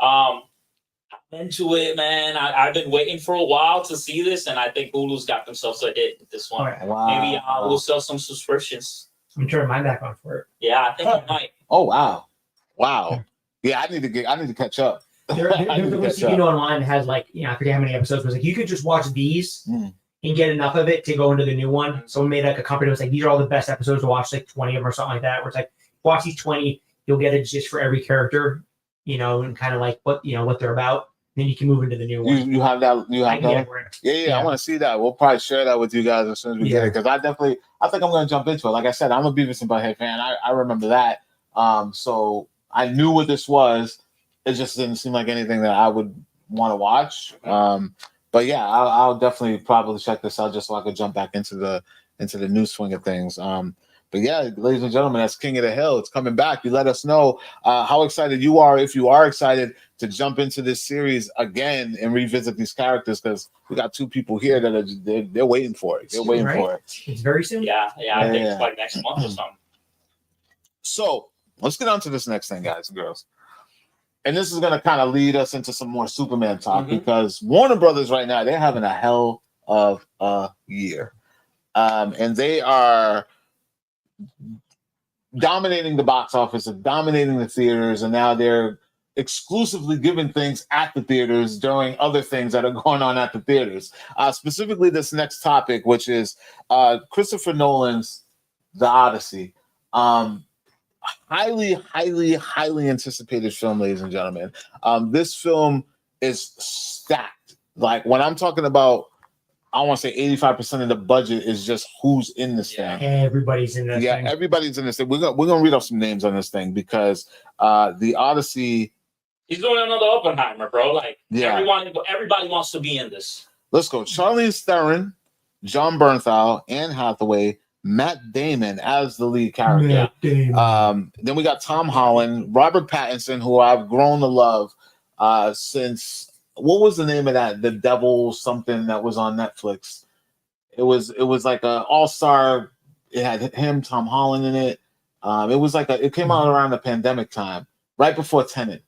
I'm into it, man. I've been waiting for a while to see this, and I think Hulu's got themselves a hit with this one. Right. Wow. Maybe we'll sell some subscriptions. I'm turning mine back on for it. Yeah, I think I might. Oh wow. Yeah, I need to catch up. There's a list you can go online that has like, you know, I forget how many episodes, but it's like you could just watch these and get enough of it to go into the new one. Someone made like a company that was like, these are all the best episodes to watch, like 20 of them or something like that. Where it's like, watch these 20, you'll get a gist for every character, you know, and kind of like what they're about. Then you can move into the new one. You have that. You have that. Yeah. I want to see that. We'll probably share that with you guys as soon as we get it, because I think I'm going to jump into it. Like I said, I'm a Beavis and Butthead fan. I remember that. So I knew what this was. It just didn't seem like anything that I would want to watch. But yeah, I'll definitely probably check this out just so I could jump back into the new swing of things. But yeah, ladies and gentlemen, that's King of the Hill. It's coming back. You let us know how excited you are, if you are excited to jump into this series again and revisit these characters, because we got two people here that they're waiting for it. They're waiting for it. It's very soon. Yeah. I think it's like next month or something. So let's get on to this next thing, guys and girls. And this is going to kind of lead us into some more Superman talk, because Warner Brothers right now, they're having a hell of a year. And they are dominating the box office and dominating the theaters. And now they're exclusively giving things at the theaters during other things that are going on at the theaters. Specifically this next topic, which is Christopher Nolan's The Odyssey. Highly anticipated film, ladies and gentlemen. This film is stacked. Like when I'm talking about, I want to say 85% of the budget is just who's in this thing. Everybody's in this thing. Everybody's in this thing. We're gonna read off some names on this thing, because the Odyssey. He's doing another Oppenheimer, bro. Like everybody wants to be in this. Let's go. Charlize Theron, Jon Bernthal, Anne Hathaway, Matt Damon as the lead character. Then we got Tom Holland, Robert Pattinson, who I've grown to love since, what was the name of that? The Devil something that was on Netflix. It was like an all-star. It had him, Tom Holland in it. It came out around the pandemic time, right before Tenet.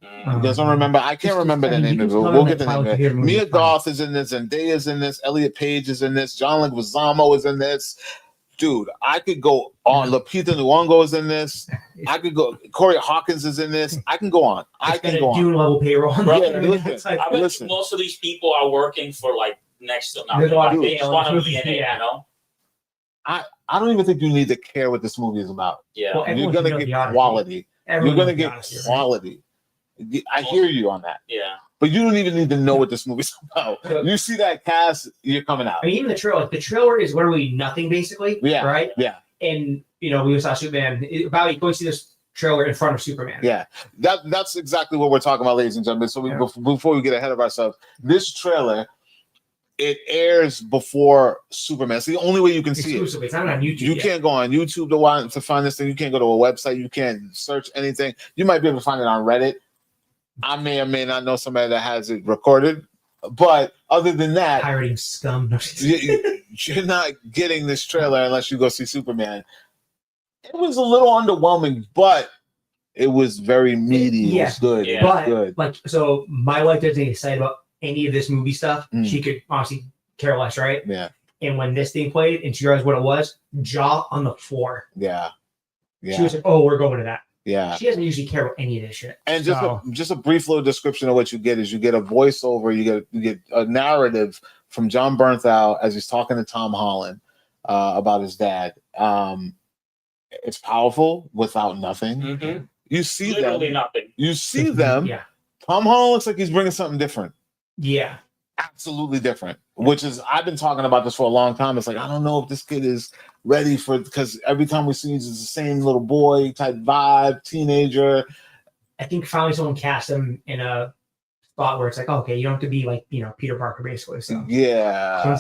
You guys don't remember? I can't remember the name of it. We'll get the name of it. Mia Goth is in this, Zendaya's in this, Elliot Page is in this, John Leguizamo is in this. Dude, I could go on. Lupita Nyong'o is in this. I could go. Corey Hawkins is in this. I can go on. I can go on. Dune level payroll. I bet most of these people are working for like next to nothing. They just want to be in it, you know. I don't even think you need to care what this movie is about. Yeah, well, you're gonna get quality. You're gonna get quality. I hear you on that. Yeah. But you don't even need to know what this movie's about. You see that cast, you're coming out. I mean, even the trailer. The trailer is literally nothing, basically. Yeah. Right. Yeah. And we saw Superman. About going to see this trailer in front of Superman. Yeah. That's exactly what we're talking about, ladies and gentlemen. So before we get ahead of ourselves, this trailer, it airs before Superman. It's the only way you can see it. It's not on YouTube. You can't go on YouTube to find this thing. You can't go to a website. You can't search anything. You might be able to find it on Reddit. I may or may not know somebody that has it recorded, but other than that, pirating scum. You're not getting this trailer unless you go see Superman. It was a little underwhelming, but it was very meaty. It was good. Yeah. But good. So my wife doesn't get excited about any of this movie stuff. She could honestly care less, right? Yeah. And when this thing played and she realized what it was, jaw on the floor. Yeah. She was like, "Oh, we're going to that." Yeah. She doesn't usually care about any of this shit. And just a brief little description of what you get is you get a voiceover, you get a narrative from Jon Bernthal as he's talking to Tom Holland about his dad. It's powerful without nothing. Mm-hmm. You see literally nothing. You see them. Yeah. Tom Holland looks like he's bringing something different. Yeah. Absolutely different. Which is, I've been talking about this for a long time. It's like, I don't know if this kid is ready for, because every time we see he's the same little boy type vibe, teenager. I think finally someone cast him in a spot where it's like, okay, you don't have to be like, Peter Parker basically. So yeah, no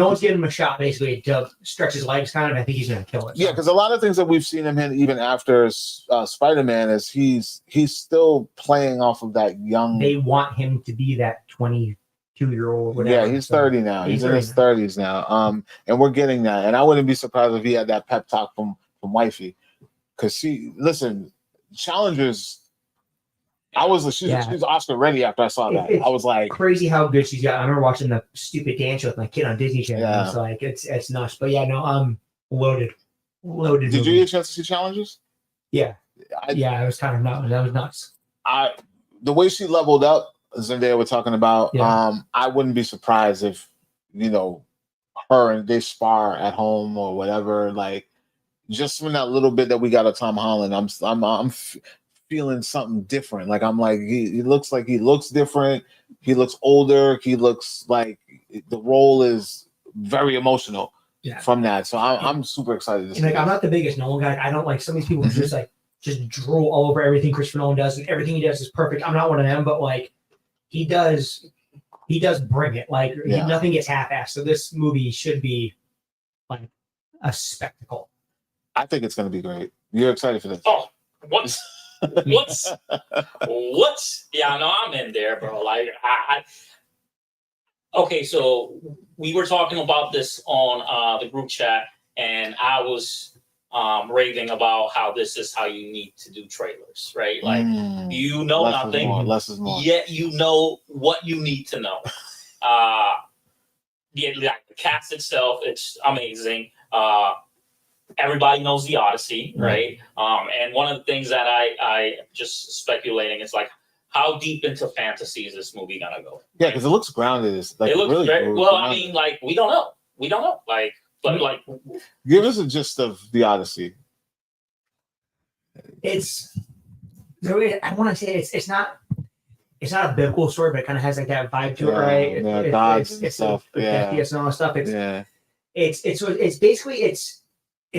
one's giving him a shot basically to stretch his legs kind of. I think he's gonna kill it. Yeah, because a lot of things that we've seen him in even after Spider-Man is he's still playing off of that young. They want him to be that 20 2-year-old, whatever. Yeah, he's So 30 now. He's in his 30s now. And we're getting that. And I wouldn't be surprised if he had that pep talk from wifey. Because Challengers, she's Oscar ready after I saw that. I was like, crazy how good she's got. I remember watching the stupid dance show with my kid on Disney Channel. Yeah. It's like it's nuts. But yeah, no, loaded. Did movie. you get a chance to see Challengers? Yeah. It was kind of nuts. That was nuts. The way she leveled up, Zendaya we're talking about, I wouldn't be surprised if, her and they spar at home or whatever, like just from that little bit that we got of Tom Holland, I'm feeling something different. Like I'm like, he looks different. He looks older. He looks like the role is very emotional from that. So I'm super excited to see I'm not the biggest Nolan guy. I don't like some of these people who just drool all over everything Christopher Nolan does, and everything he does is perfect. I'm not one of them, but like he does bring it. Like nothing gets half-assed. So this movie should be like a spectacle. I think it's going to be great. You're excited for this? Oh, what? Yeah, no, I'm in there, bro. Like, okay, so we were talking about this on the group chat, and I was raving about how this is how you need to do trailers, right? Like, you know nothing, less is more. Yet you know what you need to know. Like the cast itself, it's amazing. Everybody knows the Odyssey, right? And one of the things that I just speculating is like, how deep into fantasy is this movie gonna go? Yeah, because it looks grounded. It's like it looks really very well. grounded. I mean, like we don't know. Like, but like, give us a gist of the Odyssey. It's I want to say it's not a biblical story, but it kind of has like that vibe to it, right? Gods and stuff. And all that stuff. It's basically it's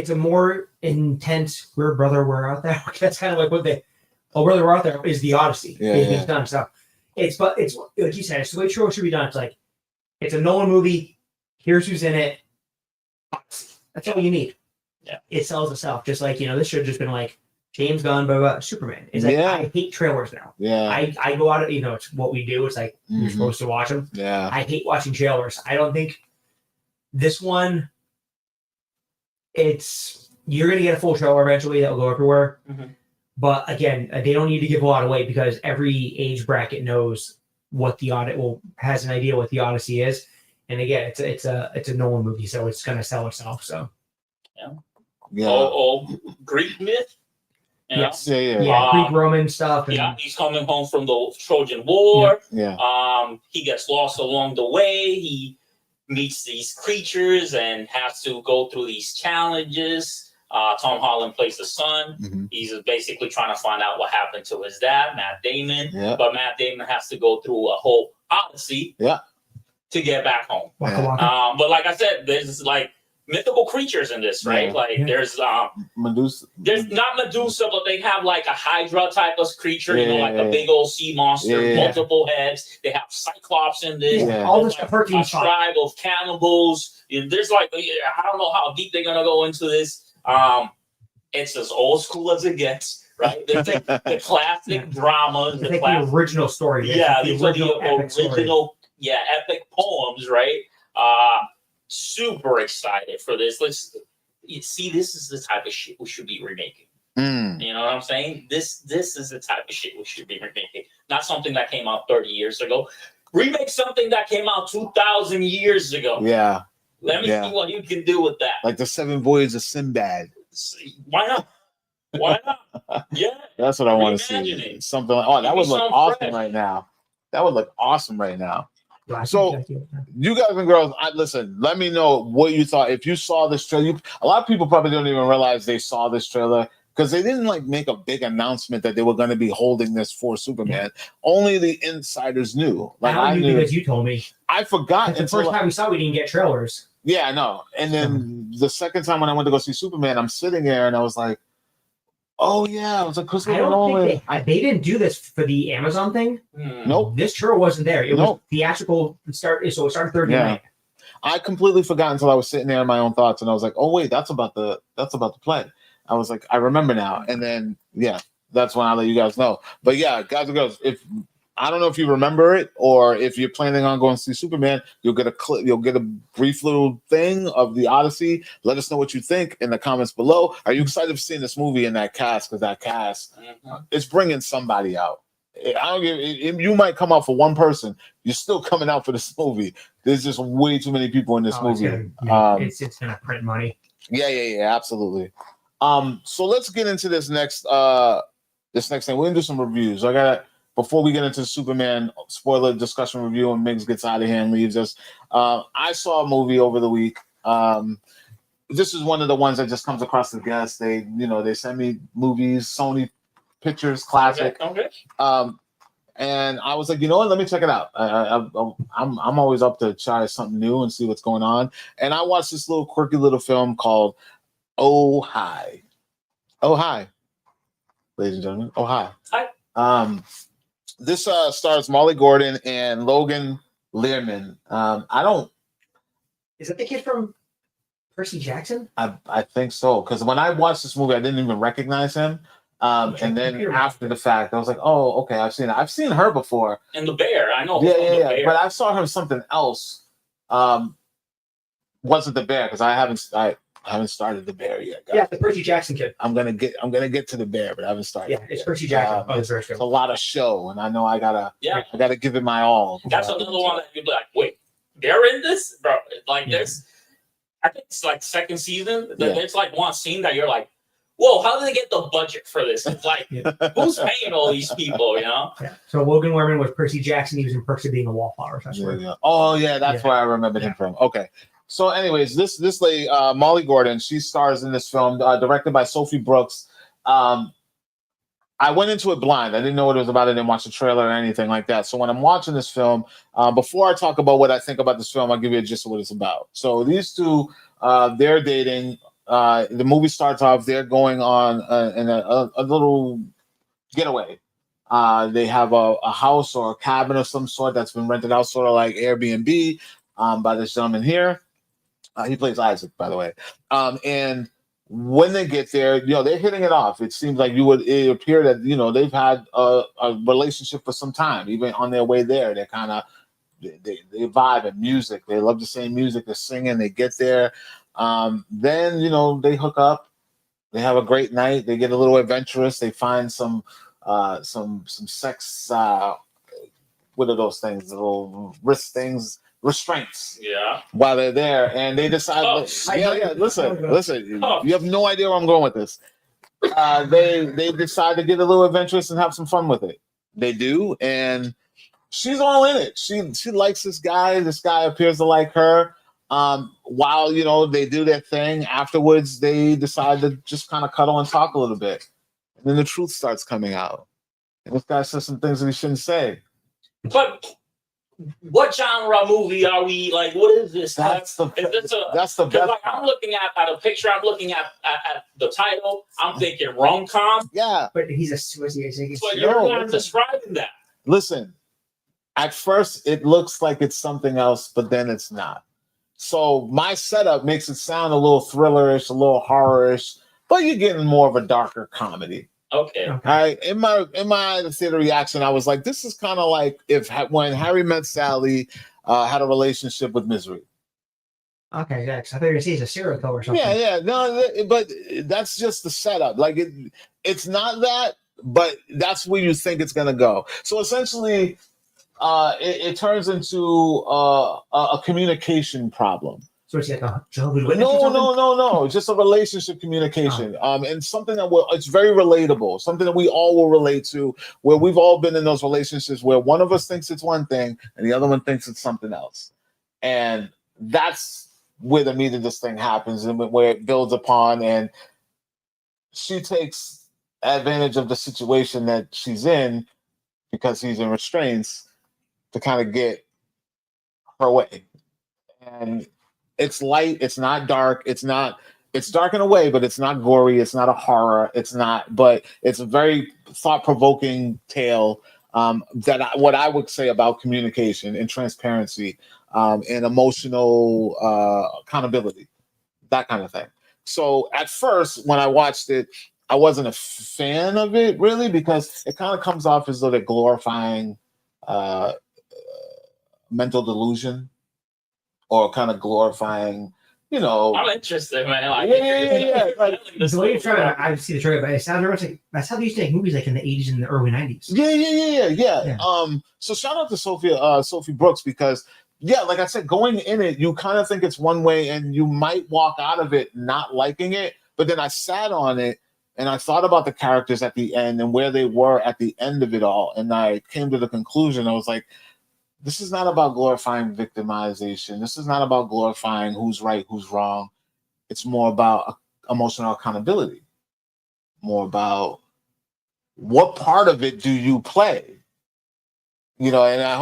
a more intense we're out there. That's kind of like what brother, we're out there is the Odyssey. It's done stuff. It's like you said, it's the way should be done. It's like it's a Nolan movie. Here's who's in it. That's all you need. Yeah, it sells itself. Just like this should have just been like James Gunn, blah, blah, Superman. It's like I hate trailers now. Yeah, I go out of it's what we do. It's like you're supposed to watch them. Yeah, I hate watching trailers. I don't think this one. You're gonna get a full trailer eventually that will go everywhere. But again, they don't need to give a lot away because every age bracket knows what has an idea what the Odyssey is. And again, it's a Nolan movie, so it's gonna sell itself. So Greek myth. Yes. Greek Roman stuff. He's coming home from the Trojan War. Yeah. He gets lost along the way. He meets these creatures and has to go through these challenges. Tom Holland plays the son. He's basically trying to find out what happened to his dad, Matt Damon. But Matt Damon has to go through a whole Odyssey to get back home. But like I said, there's like mythical creatures in this, right? There's Medusa. There's not Medusa, but they have like a Hydra type of creature, like a big old sea monster, multiple heads. They have Cyclops in this. All this a tribe of cannibals. There's like I don't know how deep they're gonna go into this. It's as old school as it gets, right? The classic dramas, the original story. These are the original epic poems, right? Super excited for this. This is the type of shit we should be remaking. You know what I'm saying? This is the type of shit we should be remaking. Not something that came out 30 years ago. Remake something that came out 2,000 years ago. Yeah. Let me see what you can do with that. Like the 7 Voyages of Sinbad. Why not? Why not? Yeah. That's what I want to see. Something like that would look awesome right now. That would look awesome right now. So, you guys and girls, listen, let me know what you thought. If you saw this trailer, a lot of people probably don't even realize they saw this trailer because they didn't like make a big announcement that they were going to be holding this for Superman. Only the insiders knew. Like I knew because you told me. I forgot. The first time we saw, we didn't get trailers. Yeah, I know. And then the second time when I went to go see Superman, I'm sitting there and I was like, oh yeah, it was like Christopher Nolan. They didn't do this for the Amazon thing. Nope. This trailer wasn't there. It was theatrical start. So it started Thursday night. I completely forgot until I was sitting there in my own thoughts, and I was like, oh wait, that's about to play. I was like, I remember now. And then that's when I let you guys know. But yeah, guys and girls, if I don't know if you remember it or if you're planning on going to see Superman, you'll get a clip, you'll get a brief little thing of the Odyssey. Let us know what you think in the comments below. Are you excited for seeing this movie in that cast? Because that cast, it's bringing somebody out. I don't give. You might come out for one person. You're still coming out for this movie. There's just way too many people in this movie. It's gonna print money. Yeah, absolutely. So let's get into this next thing. We're gonna do some reviews. Before we get into the Superman spoiler discussion review and Miggs gets out of here and leaves us. I saw a movie over the week. This is one of the ones that just comes across the desk. They send me movies, Sony Pictures Classic. Okay. And I was like, you know what? Let me check it out. I'm always up to try something new and see what's going on. And I watched this little quirky little film called Oh Hi. Oh Hi, ladies and gentlemen. Oh Hi. Hi. This stars Molly Gordon and Logan Lerman. Is that the kid from Percy Jackson? I think so, because when I watched this movie, I didn't even recognize him. And then after the fact, I was like, "Oh, okay, I've seen it. I've seen her before." And the bear, I know. Yeah. But I saw her in something else. Wasn't the bear because I haven't started the bear yet, guys. Yeah, the Percy Jackson kid. I'm gonna get to the bear, but I haven't started. Yeah, it's Percy Jackson. It's a lot of show, and I know I gotta give it my all. That's another one that you'd be like, wait, they're in this, bro. Like this. I think it's like second season. There's like one scene that you're like, whoa, how did they get the budget for this? It's like, who's paying all these people, Yeah. So Logan Lerman was Percy Jackson. He was in Perks of Being a Wallflower. Oh, yeah, that's where I remembered him from. Okay. So anyways, this lady, Molly Gordon, she stars in this film, directed by Sophie Brooks. I went into it blind. I didn't know what it was about. I didn't watch the trailer or anything like that. So when I'm watching this film, before I talk about what I think about this film, I'll give you a gist of what it's about. So these two, they're dating. The movie starts off, they're going on in a little getaway. They have a house or a cabin of some sort that's been rented out, sort of like Airbnb, by this gentleman here. He plays Isaac, by the way. And when they get there, they're hitting it off. It seems like it appear that, they've had a relationship for some time. Even on their way there, they're kind of, they vibe and music. They love the same music. They're singing. They get there. Then, they hook up. They have a great night. They get a little adventurous. They find some sex, what are those things? The little wrist things. Restraints. Yeah. While they're there, and they decide. Listen. You have no idea where I'm going with this. They decide to get a little adventurous and have some fun with it. They do, and she's all in it. She likes this guy. This guy appears to like her. While they do their thing, afterwards they decide to just kind of cuddle and talk a little bit, and then the truth starts coming out. And this guy says some things that he shouldn't say. But what genre movie are we like? What is this? That's the best. Like, I'm looking at a picture. I'm looking at the title. I'm thinking rom-com. Yeah, but he's a But you're not describing that. Listen, at first it looks like it's something else, but then it's not. So my setup makes it sound a little thrillerish, a little horrorish, but you're getting more of a darker comedy. Okay. All right. In my theater reaction, I was like, this is kind of like when Harry Met Sally had a relationship with Misery. Okay, yeah, I thought you were gonna say he's a serial killer or something. Yeah. No, but that's just the setup. Like it's not that, but that's where you think it's gonna go. So essentially, it turns into a communication problem. So it's like a Jehovah's Witness. No. Just a relationship communication. And something that it's very relatable. Something that we all will relate to. Where we've all been in those relationships where one of us thinks it's one thing and the other one thinks it's something else. And that's where the meat of this thing happens and where it builds upon. And she takes advantage of the situation that she's in because he's in restraints to kind of get her way. And it's light, it's not dark, it's dark in a way, but it's not gory, it's not a horror, but it's a very thought-provoking tale what I would say about communication and transparency and emotional accountability, that kind of thing. So at first, when I watched it, I wasn't a fan of it really because it kind of comes off as though they're glorifying mental delusion or kind of glorifying, you know. I'm interested, man. Like, yeah. Like, The way you're trying, I see the trailer, but it sounds very much like that's how they used to make movies like in the 80s and the early 90s. Yeah. So shout out to Sophie Brooks, because like I said, going in it, you kind of think it's one way and you might walk out of it not liking it. But then I sat on it and I thought about the characters at the end and where they were at the end of it all. And I came to the conclusion, I was like, this is not about glorifying victimization. This is not about glorifying who's right, who's wrong. It's more about emotional accountability, more about what part of it do you play? You know, and I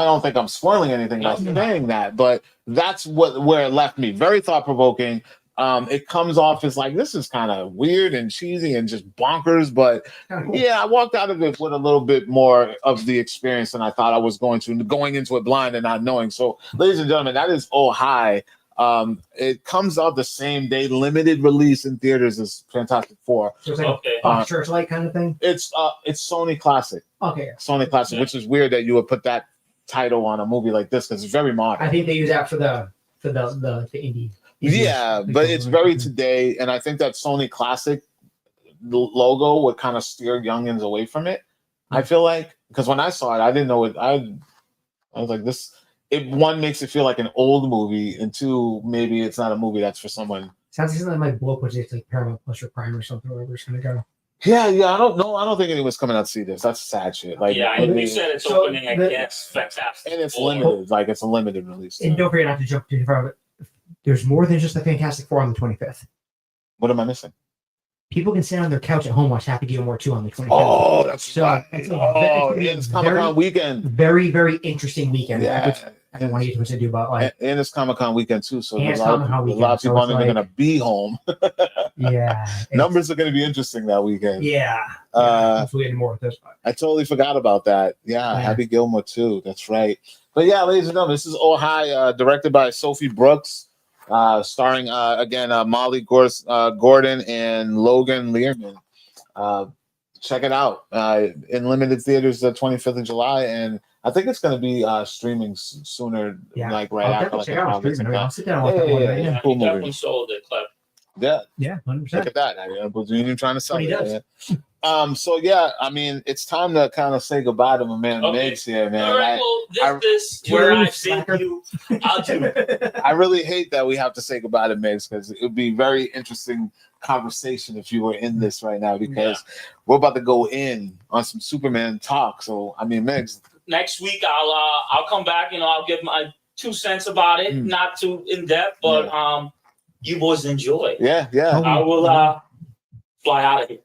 don't think I'm spoiling anything by saying that, but that's where it left me. Very thought-provoking. It comes off as like, this is kind of weird and cheesy and just bonkers, but I walked out of it with a little bit more of the experience than I thought I was going into it blind and not knowing. So, ladies and gentlemen, that is Oh Hi. It comes out the same day, limited release in theaters as Fantastic Four. So it's like Searchlight kind of thing. It's Sony Classic. Okay. Sony Classic, which is weird that you would put that title on a movie like this because it's very modern. I think they use that for the indie. Yeah, but it's very today, and I think that Sony Classic logo would kind of steer youngins away from it. I feel like, because when I saw it, I didn't know it. I was like, this. It one makes it feel like an old movie, and two, maybe it's not a movie that's for someone. Sounds like something like blow up, it's like Paramount Plus or Prime or something, wherever it's gonna go. Yeah. I don't know. I don't think anyone's coming out to see this. That's sad shit. Like, you said it's opening against Fantastic, and it's limited. Like, it's a limited release. And don't forget not to jump too far. But there's more than just the Fantastic Four on the 25th. What am I missing? People can sit on their couch at home, watch Happy Gilmore 2 on the 25th. Oh, that's so right. It's Comic-Con weekend. Very, very interesting weekend. Yeah. Which I don't want to get too much to do about, like, and it's Comic-Con weekend too, so a lot of people aren't even going to be home. Numbers are going to be interesting that weekend. Hopefully more with this one. I totally forgot about that. Happy Gilmore too. That's right. But yeah, ladies and gentlemen, this is Oh Hi, directed by Sophie Brooks, starring again Molly Gordon and Logan Lerman. Check it out in limited theaters the 25th of July, and I think it's going to be streaming sooner, like right after. Like, I'll sit down and watch cool movie. Definitely sold it, Clef. Yeah, 100%. Look at that. I wasn't even trying to sell it. So I mean, it's time to kind of say goodbye to my man Migs here, man. All right, well, this where I've seen you. I'll do it. I really hate that we have to say goodbye to Migs, because it would be very interesting conversation if you were in this right now, because we're about to go in on some Superman talk. So I mean, Migs, next week I'll come back. I'll give my 2 cents about it, not too in depth, but you boys enjoy. Yeah. I will fly out of here.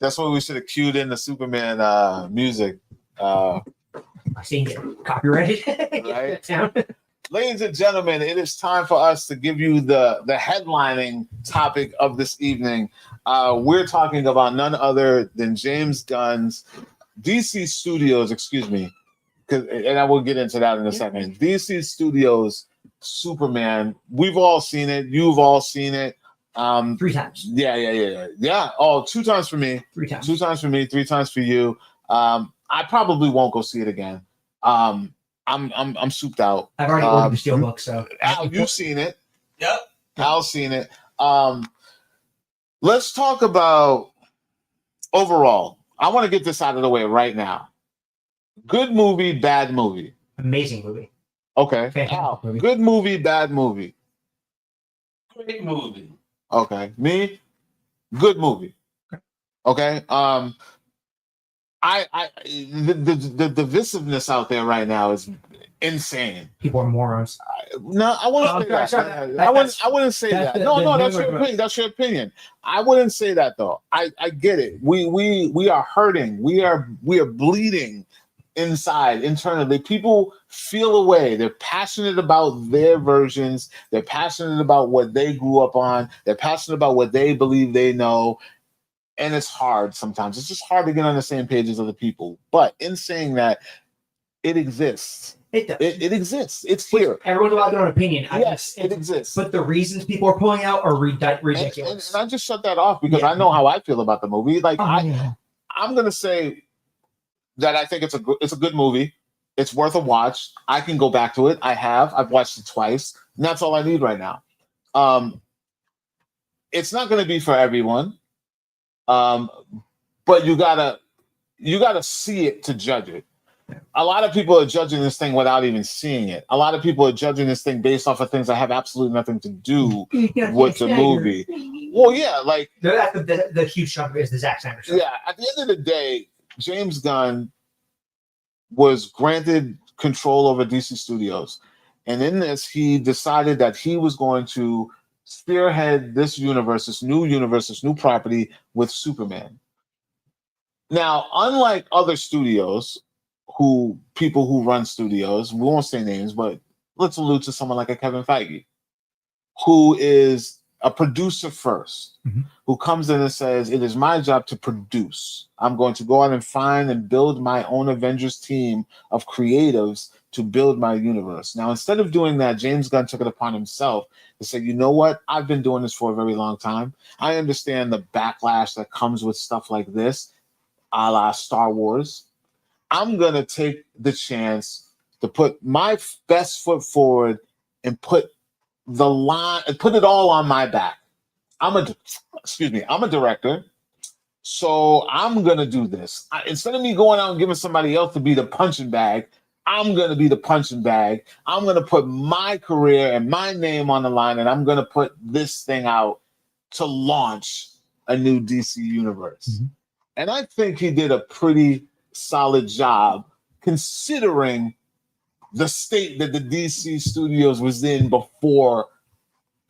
That's what we should have cued in the Superman music. I seen it copyrighted. Right? Ladies and gentlemen, it is time for us to give you the headlining topic of this evening. We're talking about none other than James Gunn's DC Studios, and I will get into that in a second. DC Studios Superman. We've all seen it. You've all seen it. 3 times. Yeah. Oh, 2 times for me. 3 times. 2 times for me. 3 times for you. I probably won't go see it again. I'm souped out. I've already ordered the Steelbook, so Al, you've seen it. Yep. Al's seen it. Let's talk about overall. I want to get this out of the way right now. Good movie, bad movie. Amazing movie. Okay. Fantastic movie. Good movie, bad movie. Great movie. Okay. Me? Good movie. Okay. The divisiveness out there right now is insane. People are morons. No, I wouldn't say that. I wouldn't say that. No, that's your opinion. That's your opinion. I wouldn't say that though. I get it. We are hurting. We are bleeding inside, internally. People feel a way. They're passionate about their versions. They're passionate about what they grew up on. They're passionate about what they believe they know. And it's hard sometimes. It's just hard to get on the same page as other people. But in saying that, it exists. It does. It exists. It's here. Everyone's allowed their own opinion. Yes, it exists. But the reasons people are pulling out are ridiculous. And I just shut that off because I know how I feel about the movie. Like I'm gonna say that I think it's a good movie. It's worth a watch. I can go back to it. I've watched it twice, and that's all I need right now. It's not going to be for everyone, but you gotta see it to judge it. A lot of people are judging this thing without even seeing it. A lot of people are judging this thing based off of things that have absolutely nothing to do with the movie. Well, yeah, like the huge chunk of it is the Zack Snyder stuff. Yeah, at the end of the day, James Gunn was granted control over DC Studios, and in this, he decided that he was going to spearhead this new property with Superman. Now, unlike other studios, people who run studios, we won't say names, but let's allude to someone like a Kevin Feige, who is a producer first, who comes in and says, it is my job to produce. I'm going to go out and find and build my own Avengers team of creatives to build my universe. Now, instead of doing that, James Gunn took it upon himself to say, you know what? I've been doing this for a very long time. I understand the backlash that comes with stuff like this, a la Star Wars. I'm going to take the chance to put my best foot forward and put the line and put it all on my back. I'm a director, so I'm going to do this. Instead of me going out and giving somebody else to be the punching bag, I'm going to be the punching bag. I'm going to put my career and my name on the line, and I'm going to put this thing out to launch a new DC universe. And I think he did a pretty solid job considering the state that the DC Studios was in before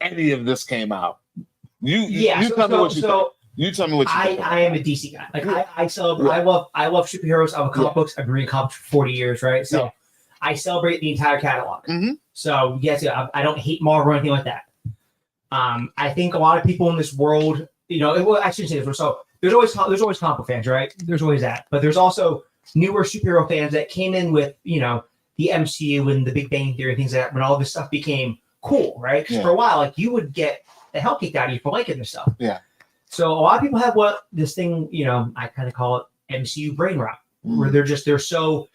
any of this came out. You tell me what you think. You tell me what you think. I am a DC guy. Like I celebrate. I love superheroes. I love comic books. I've been reading comics for 40 years, right? So I celebrate the entire catalog. So yes, I don't hate Marvel or anything like that. I think a lot of people in this world, I shouldn't say this. So there's always comic book fans, right? There's always that, but there's also newer superhero fans that came in with the MCU and the Big Bang Theory and things like that when all this stuff became cool, right? Because for a while, like you would get the hell kicked out of you for liking this stuff. Yeah. So a lot of people have this thing, I kind of call it MCU brain rot, where they're so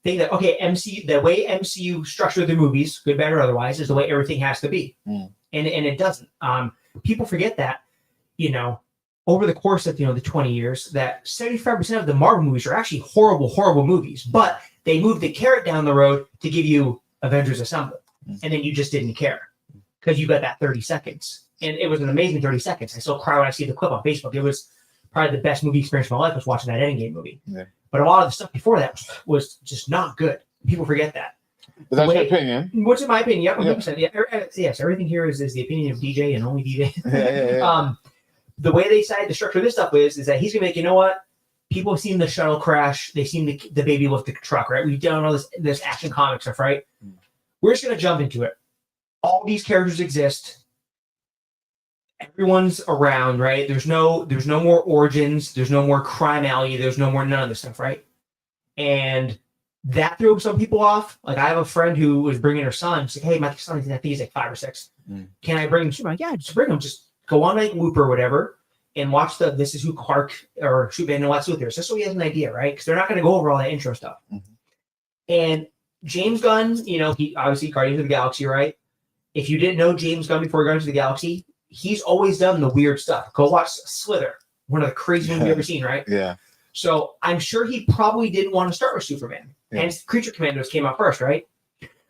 think that the way MCU structured their movies, good, bad, or otherwise, is the way everything has to be, and it doesn't. People forget that, over the course of the 20 years, that 75% of the Marvel movies are actually horrible movies, but they moved the carrot down the road to give you Avengers Assemble, and then you just didn't care because you got that 30 seconds, and it was an amazing 30 seconds. I still cry when I see the clip on Facebook. It was probably the best movie experience of my life was watching that Endgame movie. Yeah. But a lot of the stuff before that was just not good. People forget that. But that's your opinion. Which is my opinion. Yep, 100%. Yeah. Yes, everything here is the opinion of DJ and only DJ. Yeah. The way they decided to structure this stuff is that he's gonna make, people have seen the shuttle crash, they've seen the baby lift the truck, right? We've done all this action comic stuff, right? We're just gonna jump into it. All these characters exist. Everyone's around, right? There's no more origins, there's no more crime alley, there's no more none of this stuff, right? And that threw some people off. Like I have a friend who was bringing her son. She's like, "Hey, my son, I think he's like 5 or 6. Can I bring him?" She's like, "Yeah, just bring him. Just go on like Loop or whatever and watch the This Is Who Clark or Superman and Lex Luthor." Just so he has an idea, right? Because they're not going to go over all that intro stuff. And James Gunn, he obviously Guardians of the Galaxy, right? If you didn't know James Gunn before Guardians of the Galaxy, he's always done the weird stuff. Go watch Slither, one of the craziest movies you've ever seen, right? Yeah. So I'm sure he probably didn't want to start with Superman. And Creature Commandos came out first, right?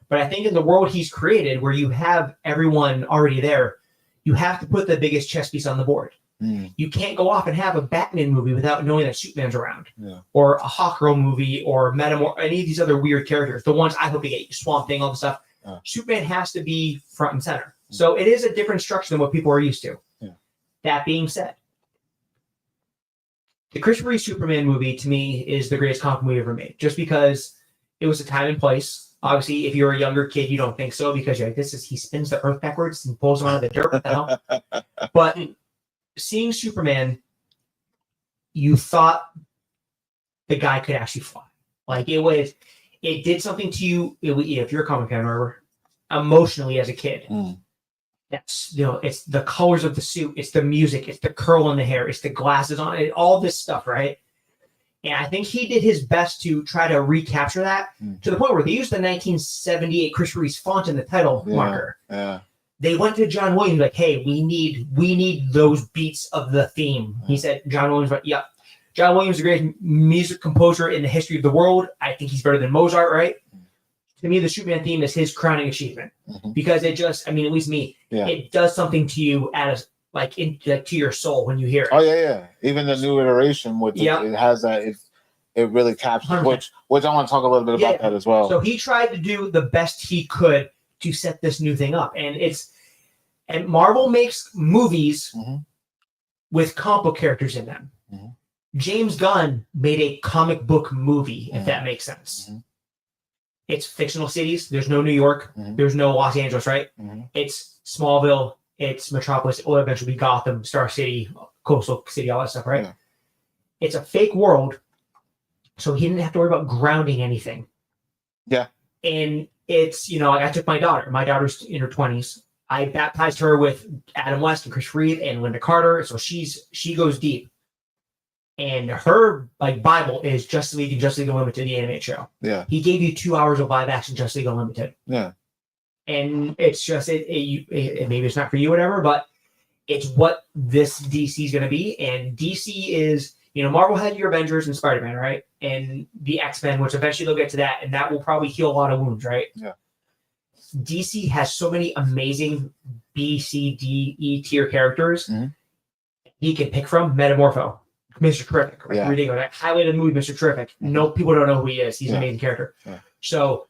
But I think in the world he's created, where you have everyone already there, you have to put the biggest chess piece on the board. You can't go off and have a Batman movie without knowing that Superman's around, or a Hawkgirl movie, or Metamorph, any of these other weird characters. The ones I hope to get, Swamp Thing, all the stuff. Superman has to be front and center. So it is a different structure than what people are used to. That being said, the Christopher Reeve Superman movie to me is the greatest comic movie ever made, just because it was a time and place. Obviously, if you're a younger kid, you don't think so because you're like, he spins the earth backwards and pulls him out of the dirt. What the hell? But seeing Superman, you thought the guy could actually fly. Like it did something to you. If you're a comic fan, remember, emotionally as a kid. That's it's the colors of the suit, it's the music, it's the curl in the hair, it's the glasses on it, all this stuff, right? And I think he did his best to try to recapture that to the point where they used the 1978 Chris Reeves font in the title marker. Yeah. They went to John Williams like, hey, we need those beats of the theme. He said, John Williams, yeah. John Williams is the greatest music composer in the history of the world. I think he's better than Mozart, right? To me, the Superman theme is his crowning achievement because it just, I mean, at least me, it does something to you as like to your soul when you hear it. Oh yeah. Even the new iteration with it has that. It really captures, which I want to talk a little bit about that as well. So he tried to do the best he could to set this new thing up, and Marvel makes movies with comic book characters in them. James Gunn made a comic book movie, if that makes sense. It's fictional cities. There's no New York. There's no Los Angeles, right? It's Smallville. It's Metropolis. It will eventually be Gotham, Star City, Coastal City, all that stuff, right? It's a fake world, so he didn't have to worry about grounding anything. Yeah. And it's, you know, like I took my daughter. My daughter's in her 20s. I baptized her with Adam West and Chris Reeve and Linda Carter, so she goes deep. And her like Bible is Justice League and Justice League Unlimited, the animated show. Yeah. He gave you 2 hours of live action Justice League Unlimited. Yeah. And it's just maybe it's not for you, whatever, but it's what this DC is going to be. And DC is, you know, Marvel had your Avengers and Spider-Man, right? And the X-Men, which eventually they'll get to that, and that will probably heal a lot of wounds, right? Yeah. DC has so many amazing B, C, D, E tier characters he can pick from. Metamorpho, Mr. Terrific, right? Ridiculous. Like, highlighted the movie Mr. Terrific. No, people don't know who he is. He's an amazing character. Yeah. So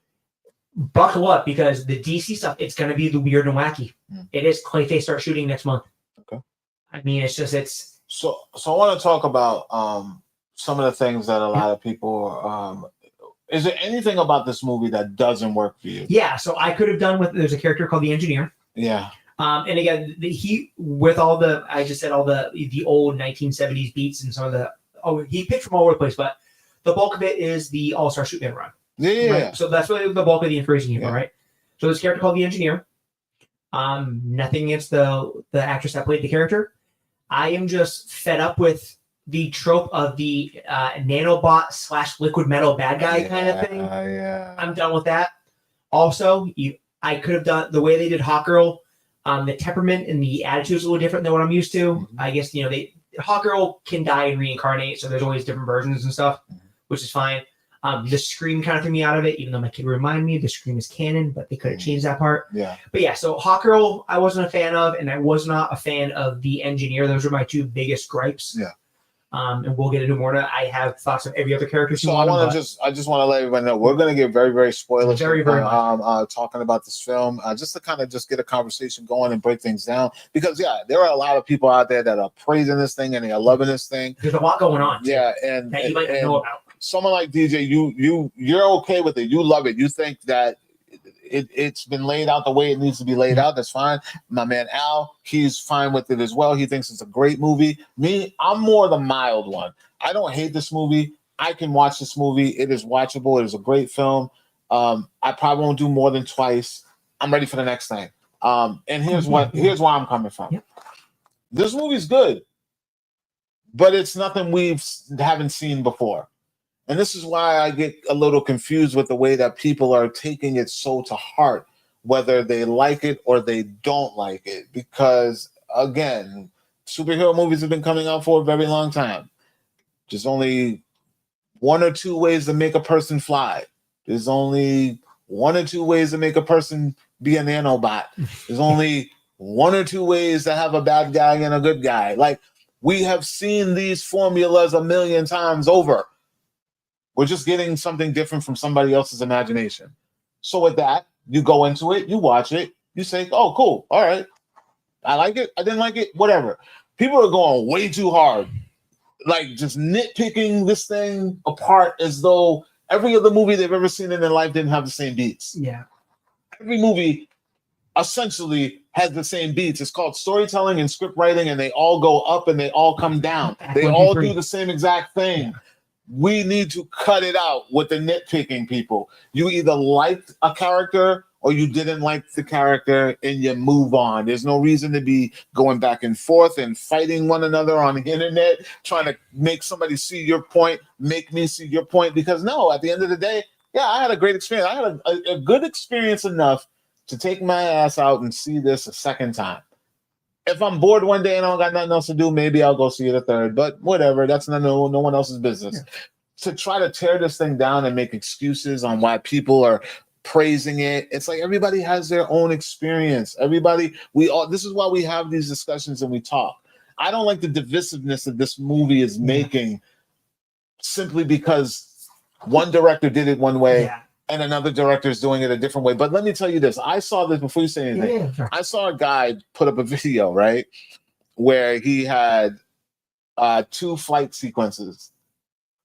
buckle up because the DC stuff, it's going to be the weird and wacky. It is. Clayface starts shooting next month. Okay. I mean, it's. So I want to talk about some of the things that a lot of people. Is there anything about this movie that doesn't work for you? Yeah. So I could have done with. There's a character called the Engineer. Yeah. And again, he with all the I just said all the old 1970s beats and some of the he picked from all over the place, but the bulk of it is the All-Star Superman run. Yeah. Right? So that's really the bulk of the inspiration here, right? So this character called the Engineer. Nothing against the actress that played the character. I am just fed up with the trope of the nanobot / liquid metal bad guy kind of thing. I'm done with that. Also, I could have done the way they did Hawkgirl. The temperament and the attitude is a little different than what I'm used to. I guess, you know, Hawkgirl can die and reincarnate, so there's always different versions and stuff, which is fine. The Scream kind of threw me out of it, even though my kid reminded me the Scream is canon, but they could have changed that part. Yeah. But yeah, so Hawkgirl I wasn't a fan of, and I was not a fan of the Engineer. Those are my two biggest gripes. Yeah. And we'll get into more. I have thoughts of every other character. So I just want to let everybody know we're going to get very, very spoilers. Very talking about this film, just to kind of just get a conversation going and break things down. Because there are a lot of people out there that are praising this thing and they are loving this thing. There's a lot going on. Yeah, and that you might not know about. Someone like DJ, you're okay with it. You love it. You think that it's been laid out the way it needs to be laid out. That's fine. My man Al, he's fine with it as well. He thinks it's a great movie. Me, I'm more the mild one. I don't hate this movie. I can watch this movie. It is watchable. It is a great film. I probably won't do more than twice. I'm ready for the next thing. And here's where I'm coming from. Yep. This movie's good, but it's nothing we haven't seen before. And this is why I get a little confused with the way that people are taking it so to heart, whether they like it or they don't like it. Because, again, superhero movies have been coming out for a very long time. There's only one or two ways to make a person fly. There's only one or two ways to make a person be a nanobot. There's only one or two ways to have a bad guy and a good guy. Like, we have seen these formulas a million times over. We're just getting something different from somebody else's imagination. So with that, you go into it, you watch it, you say, oh, cool. All right. I like it. I didn't like it. Whatever. People are going way too hard. Like just nitpicking this thing apart as though every other movie they've ever seen in their life didn't have the same beats. Yeah. Every movie essentially has the same beats. It's called storytelling and script writing, and they all go up and they all come down. They all do the same exact thing. Yeah. We need to cut it out with the nitpicking, people. You either liked a character or you didn't like the character and you move on. There's no reason to be going back and forth and fighting one another on the internet, trying to make somebody see your point, make me see your point. Because no, at the end of the day, yeah, I had a great experience. I had a good experience enough to take my ass out and see this a second time. If I'm bored one day and I don't got nothing else to do, maybe I'll go see it a third. But whatever, that's no one else's business. Yeah. To try to tear this thing down and make excuses on why people are praising it, it's like everybody has their own experience. This is why we have these discussions and we talk. I don't like the divisiveness that this movie is making simply because one director did it one way. Yeah. And another director is doing it a different way. But let me tell you this. I saw this before you say anything. Yeah, sure. I saw a guy put up a video, right, where he had 2 flight sequences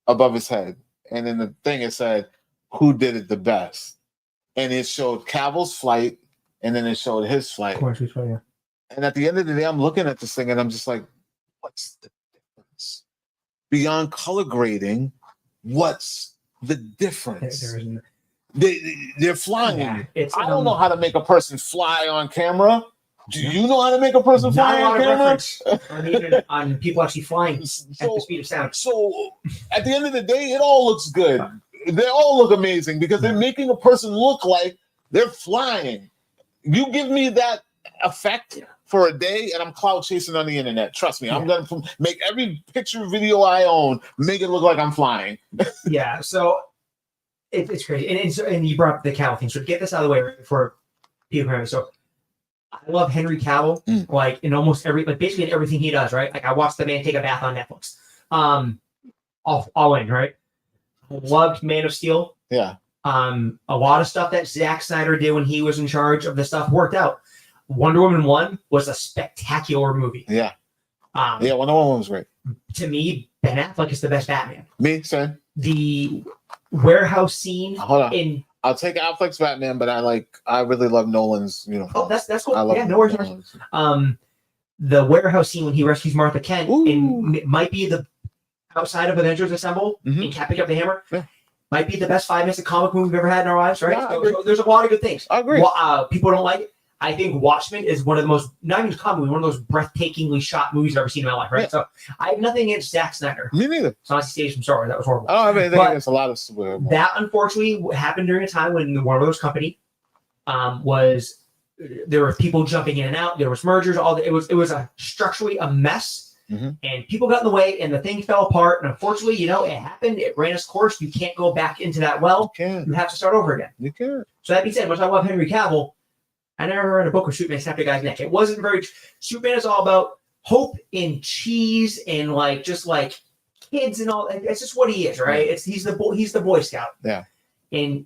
above his head. And in the thing, it said, who did it the best? And it showed Cavill's flight, and then it showed his flight. Of course, we saw, yeah. And at the end of the day, I'm looking at this thing, and I'm just like, what's the difference? Beyond color grading, what's the difference? There isn't. They're flying. Yeah, I don't know how to make a person fly on camera. Do you know how to make a person fly on camera? Even on people actually flying at the speed of sound. So at the end of the day, it all looks good. They all look amazing because they're making a person look like they're flying. You give me that effect for a day and I'm cloud chasing on the internet. Trust me, I'm going to make every picture video I own, make it look like I'm flying. Yeah, so it's crazy. And you brought up the Cavill thing. So get this out of the way before people hear me. So I love Henry Cavill, like in almost basically in everything he does, right? Like I watched the man take a bath on Netflix. All in, right? Loved Man of Steel. Yeah. A lot of stuff that Zack Snyder did when he was in charge of the stuff worked out. Wonder Woman 1 was a spectacular movie. Yeah. Wonder Woman was great. To me, Ben Affleck is the best Batman. Me, same. The warehouse scene in I'll take Affleck's Batman, but I really love Nolan's uniform. Oh, that's cool. Yeah, no worries. The warehouse scene when he rescues Martha Kent and it might be the outside of Avengers Assemble and Cap pick up the hammer. Yeah. Might be the best 5 minutes of comic movie we've ever had in our lives, right? Yeah, so there's a lot of good things. I agree. Well, people don't like it. I think Watchmen is one of the most, not even common, one of those breathtakingly shot movies I've ever seen in my life, right? Yeah. So I have nothing against Zack Snyder. Me neither. So I staged some Star Wars. That was horrible. I don't have anything against a lot of that unfortunately happened during a time when the Warner Bros. Company was, there were people jumping in and out, there was mergers, it was structurally a mess. And people got in the way and the thing fell apart. And unfortunately, it happened. It ran its course. You can't go back into that well. You have to start over again. You can't. So that being said, much I love Henry Cavill, I never read a book where Superman snapped a guy's neck. It wasn't very. Superman is all about hope and cheese and just kids and all. It's just what he is, right? He's the Boy Scout. Yeah. And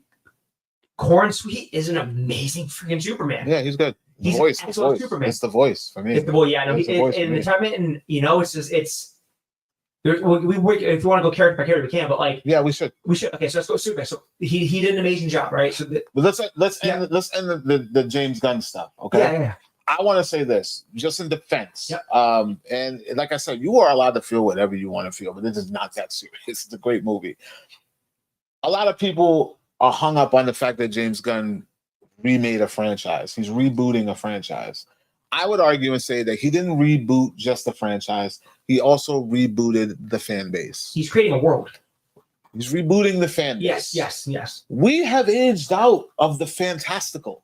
Corn Sweet is an amazing freaking Superman. Yeah, he's good. He's voice. Superman. It's the voice for me. It's the voice. Yeah, no. In the time, and it's just we work. If you want to go character by character, we can. But yeah, we should. Okay, so let's go Superman. So he did an amazing job, right? So let's end the James Gunn stuff. Okay. Yeah. I want to say this just in defense. And like I said, you are allowed to feel whatever you want to feel, but this is not that serious. It's a great movie. A lot of people are hung up on the fact that James Gunn remade a franchise. He's rebooting a franchise. I would argue and say that he didn't reboot just the franchise. He also rebooted the fan base. He's creating a world. He's rebooting the fan base. Yes. We have aged out of the fantastical.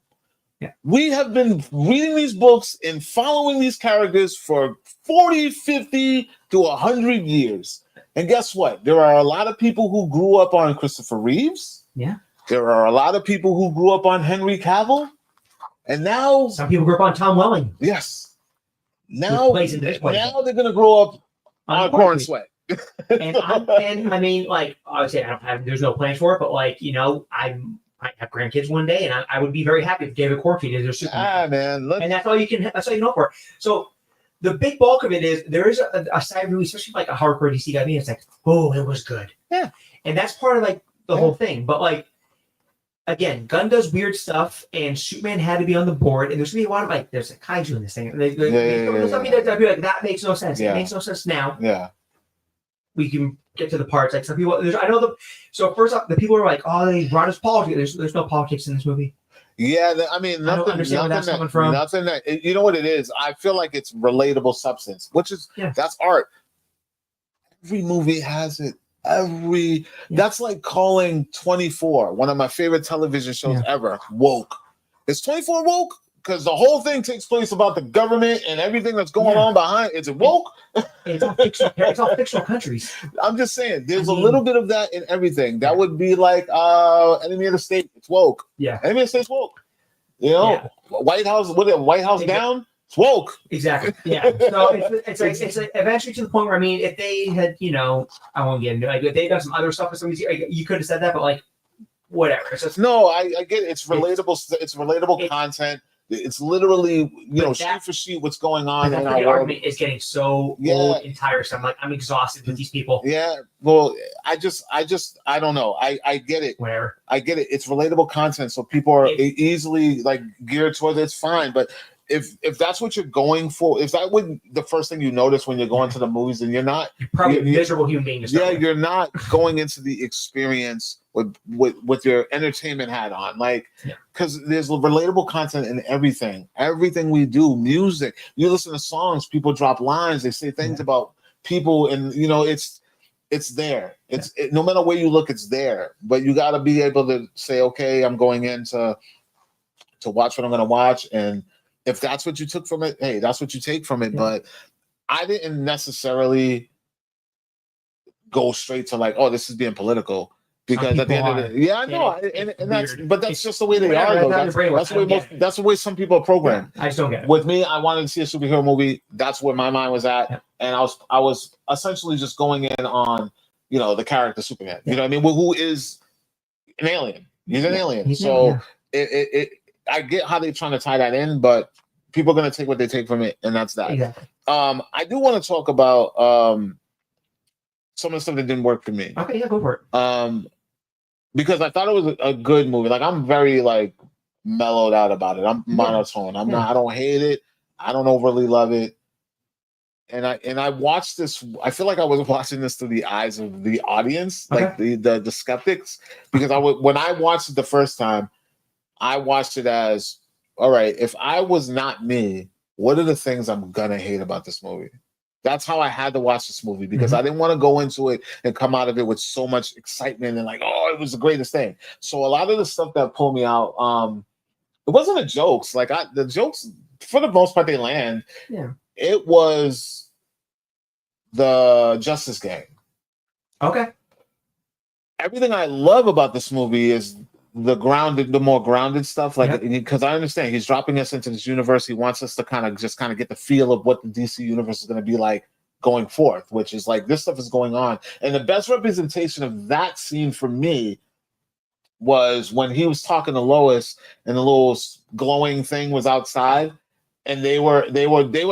Yeah. We have been reading these books and following these characters for 40, 50 to 100 years. And guess what? There are a lot of people who grew up on Christopher Reeves. Yeah. There are a lot of people who grew up on Henry Cavill. And now some people grew up on Tom Welling. Yes. Now they're going to grow up on Corn Sweat. and I mean, obviously, there's no plans for it, but I have grandkids one day, and I would be very happy if David Cornfield is their Superman. Man, and that's all you can hope for. So the big bulk of it is there is a side release, especially a hardcore DC guy. I mean, it's oh, it was good. Yeah, and that's part of the whole thing. But again, Gunn does weird stuff, and Superman had to be on the board. And there's gonna be a lot of there's a kaiju in this thing. There's something that makes no sense. Yeah. It makes no sense now. Yeah. We can get to the parts. Some people, so first off, the people are oh, they brought us politics. There's no politics in this movie. Yeah, I mean, I don't nothing, understand where that's nothing, coming from. nothing that, you know what it is? I feel like it's relatable substance, which is, that's art. Every movie has it. That's like calling 24, one of my favorite television shows ever, woke. Is 24 woke? Because the whole thing takes place about the government and everything that's going on behind. Is it woke? It's all fictional countries. I'm just saying, there's a little bit of that in everything. That would be like Enemy of the State. It's woke. Yeah. Enemy of the State's woke. You know, White House. What? White House down. It's woke. Exactly. Yeah. So it's like eventually to the point where, I mean, if they had, you know, I won't get into it. Like, if they had done some other stuff with some of these, you could have said that, but like, whatever. It's just, no, I get it. It's relatable. It's relatable content. It's literally, you know, sheet for sheet what's going on in our world. Argument is getting so old and tiresome. Like, I'm exhausted with these people. Yeah. Well, I don't know. I get it. Whatever. I get it. It's relatable content, so people are easily like geared towards it. It's fine, but if that's what you're going for, if that would the first thing you notice when you're going to the movies, then you're probably a miserable human being. You're not going into the experience with your entertainment hat on, like, because there's relatable content in everything we do. Music, you listen to songs, people drop lines, they say things about people, and you know it's there. No matter where you look, it's there. But you got to be able to say, okay, I'm going in to watch what I'm going to watch, and if that's what you took from it, hey, that's what you take from it. But I didn't necessarily go straight to like, oh, this is being political, because at the end of the I know, and that's just the way they are. That's the way some people are programmed. I just don't get it. With me, I wanted to see a superhero movie. That's where my mind was at, and I was essentially just going in on, you know, the character Superman. You know what I mean? Well, who is an alien? He's an alien. So I get how they're trying to tie that in, but people are going to take what they take from it, and that's that. Exactly. I do want to talk about some of the stuff that didn't work for me. Okay, yeah, go for it. Because I thought it was a good movie. Like, I'm very like mellowed out about it. I'm monotone. I don't hate it. I don't overly love it. And I watched this. I feel like I was watching this through the eyes of the audience, like the skeptics, because when I watched it the first time, I watched it as, all right, if I was not me, what are the things I'm gonna hate about this movie? That's how I had to watch this movie, because I didn't want to go into it and come out of it with so much excitement and like, oh, it was the greatest thing. So a lot of the stuff that pulled me out, it wasn't the jokes. Like, the jokes, for the most part, they land. Yeah. It was the Justice Gang. Okay. Everything I love about this movie is the more grounded stuff, like, because I understand he's dropping us into this universe. He wants us to kind of get the feel of what the DC universe is going to be like going forth, which is like, this stuff is going on. And the best representation of that scene for me was when he was talking to Lois and the little glowing thing was outside, and they were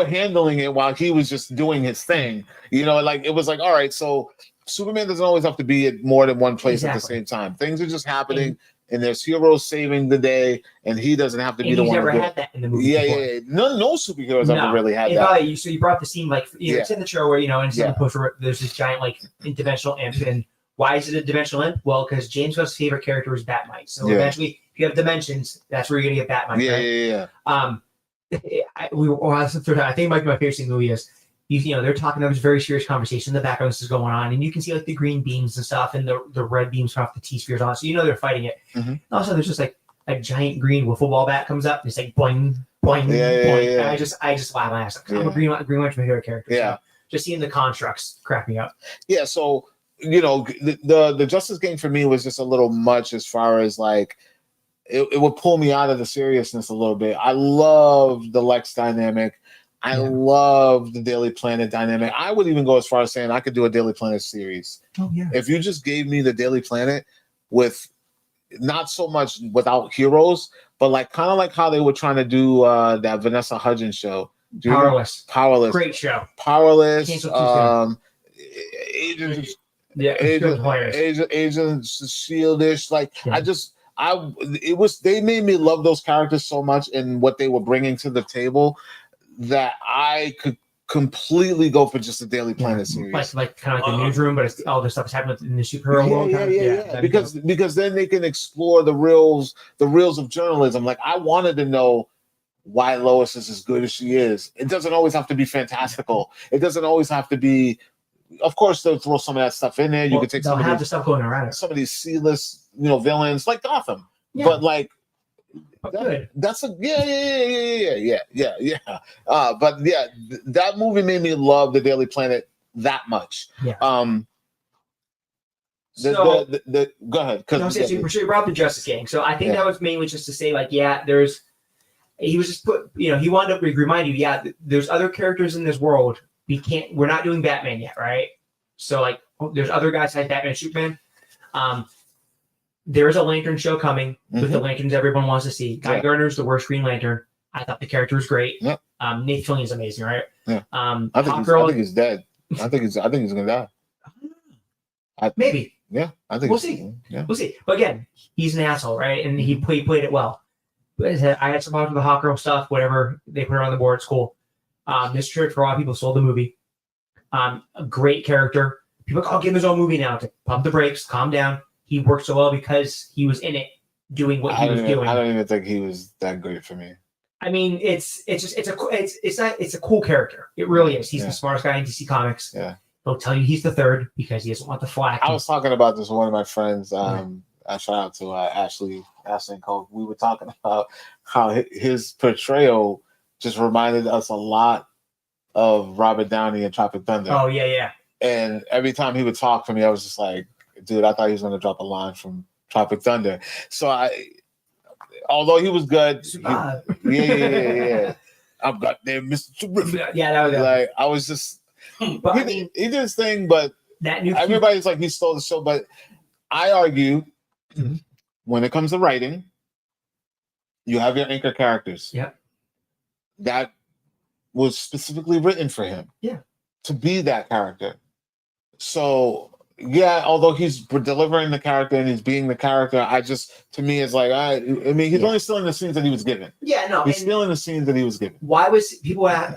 handling it while he was just doing his thing. You know, like, it was like, all right, so Superman doesn't always have to be at more than one place at the same time. Things are just happening. And there's heroes saving the day, and he doesn't have to be the one. He's never had that in the movie. Yeah. No superheroes ever really had that. So you brought the scene, like, it's in the show where, you know, in the poster, there's this giant, like, interdimensional imp. And why is it a dimensional imp? Well, because James Gunn's favorite character is Batmite. So eventually, if you have dimensions, that's where you're gonna get Batmite. I think it might be my favorite scene in the movie is, you know, they're talking, there was a very serious conversation in the background, this is going on, and you can see like the green beams and stuff, and the red beams off the T-spheres on it, so you know they're fighting it. Also, there's just like a giant green wiffle ball bat comes up, and it's like boing, boing, boing. And I just laugh my ass off. I'm a Green Lantern's my favorite character. So just seeing the constructs crack me up. Yeah, so, you know, the Justice Gang for me was just a little much, as far as like, it would pull me out of the seriousness a little bit. I love the Lex dynamic. I love the Daily Planet dynamic. I would even go as far as saying I could do a Daily Planet series. Oh, yeah. If you just gave me the Daily Planet with not so much without heroes, but like kind of like how they were trying to do that Vanessa Hudgens show. Powerless. Great show. Powerless. Agents Shieldish. Like, they made me love those characters so much and what they were bringing to the table, that I completely go for just the Daily Planet series. Like kind of like the newsroom, but it's all the stuff that's happening in the superhero world. Yeah. Because then they can explore the reals of journalism. Like I wanted to know why Lois is as good as she is. It doesn't always have to be fantastical. It doesn't always have to be. Of course, they'll throw some of that stuff in there. You can take some of the stuff going around. Some of these C-list, villains like Gotham. Yeah. But like, good. That's a yeah. But yeah, that movie made me love the Daily Planet that much. Yeah. Go ahead. You brought up the Justice Gang. So I think that was mainly just to say, like, he was just he wanted to remind you, there's other characters in this world. We're not doing Batman yet, right? So like, there's other guys like Batman and Superman. There's a Lantern show coming with the Lanterns everyone wants to see. Guy Gardner's the worst Green Lantern. I thought the character was great. Yeah. Nathan Fillion is amazing, right? Yeah. I think he's dead. I think he's gonna die. Maybe. Yeah. I think we'll see. Yeah. We'll see. But again, he's an asshole, right? And he played it well. But I had some problems with the Hawkgirl stuff. Whatever they put her on the board, it's cool. This trip for a lot of people sold the movie. A great character. People go, give his own movie now. To pump the brakes, calm down. He worked so well because he was in it, doing what he was doing. I don't even think he was that great for me. I mean, it's a cool character. It really is. He's the smartest guy in DC Comics. Yeah, he'll tell you he's the third because he doesn't want the flack. I was talking about this with one of my friends. I shout out to Ashley and Cole. We were talking about how his portrayal just reminded us a lot of Robert Downey in Tropic Thunder. Oh yeah. And every time he would talk to me, I was just like, dude, I thought he was going to drop a line from Tropic Thunder. So although he was good, yeah. I'm got there, Mr. Terrific. Yeah, that was like I was just. But he did his thing, but everybody's like he stole the show. But I argue, when it comes to writing, you have your anchor characters. Yeah, that was specifically written for him. Yeah, to be that character. So. Yeah, although he's delivering the character and he's being the character, to me, it's like, he's only stealing the scenes that he was given. Yeah, no. He's stealing the scenes that he was given. Why was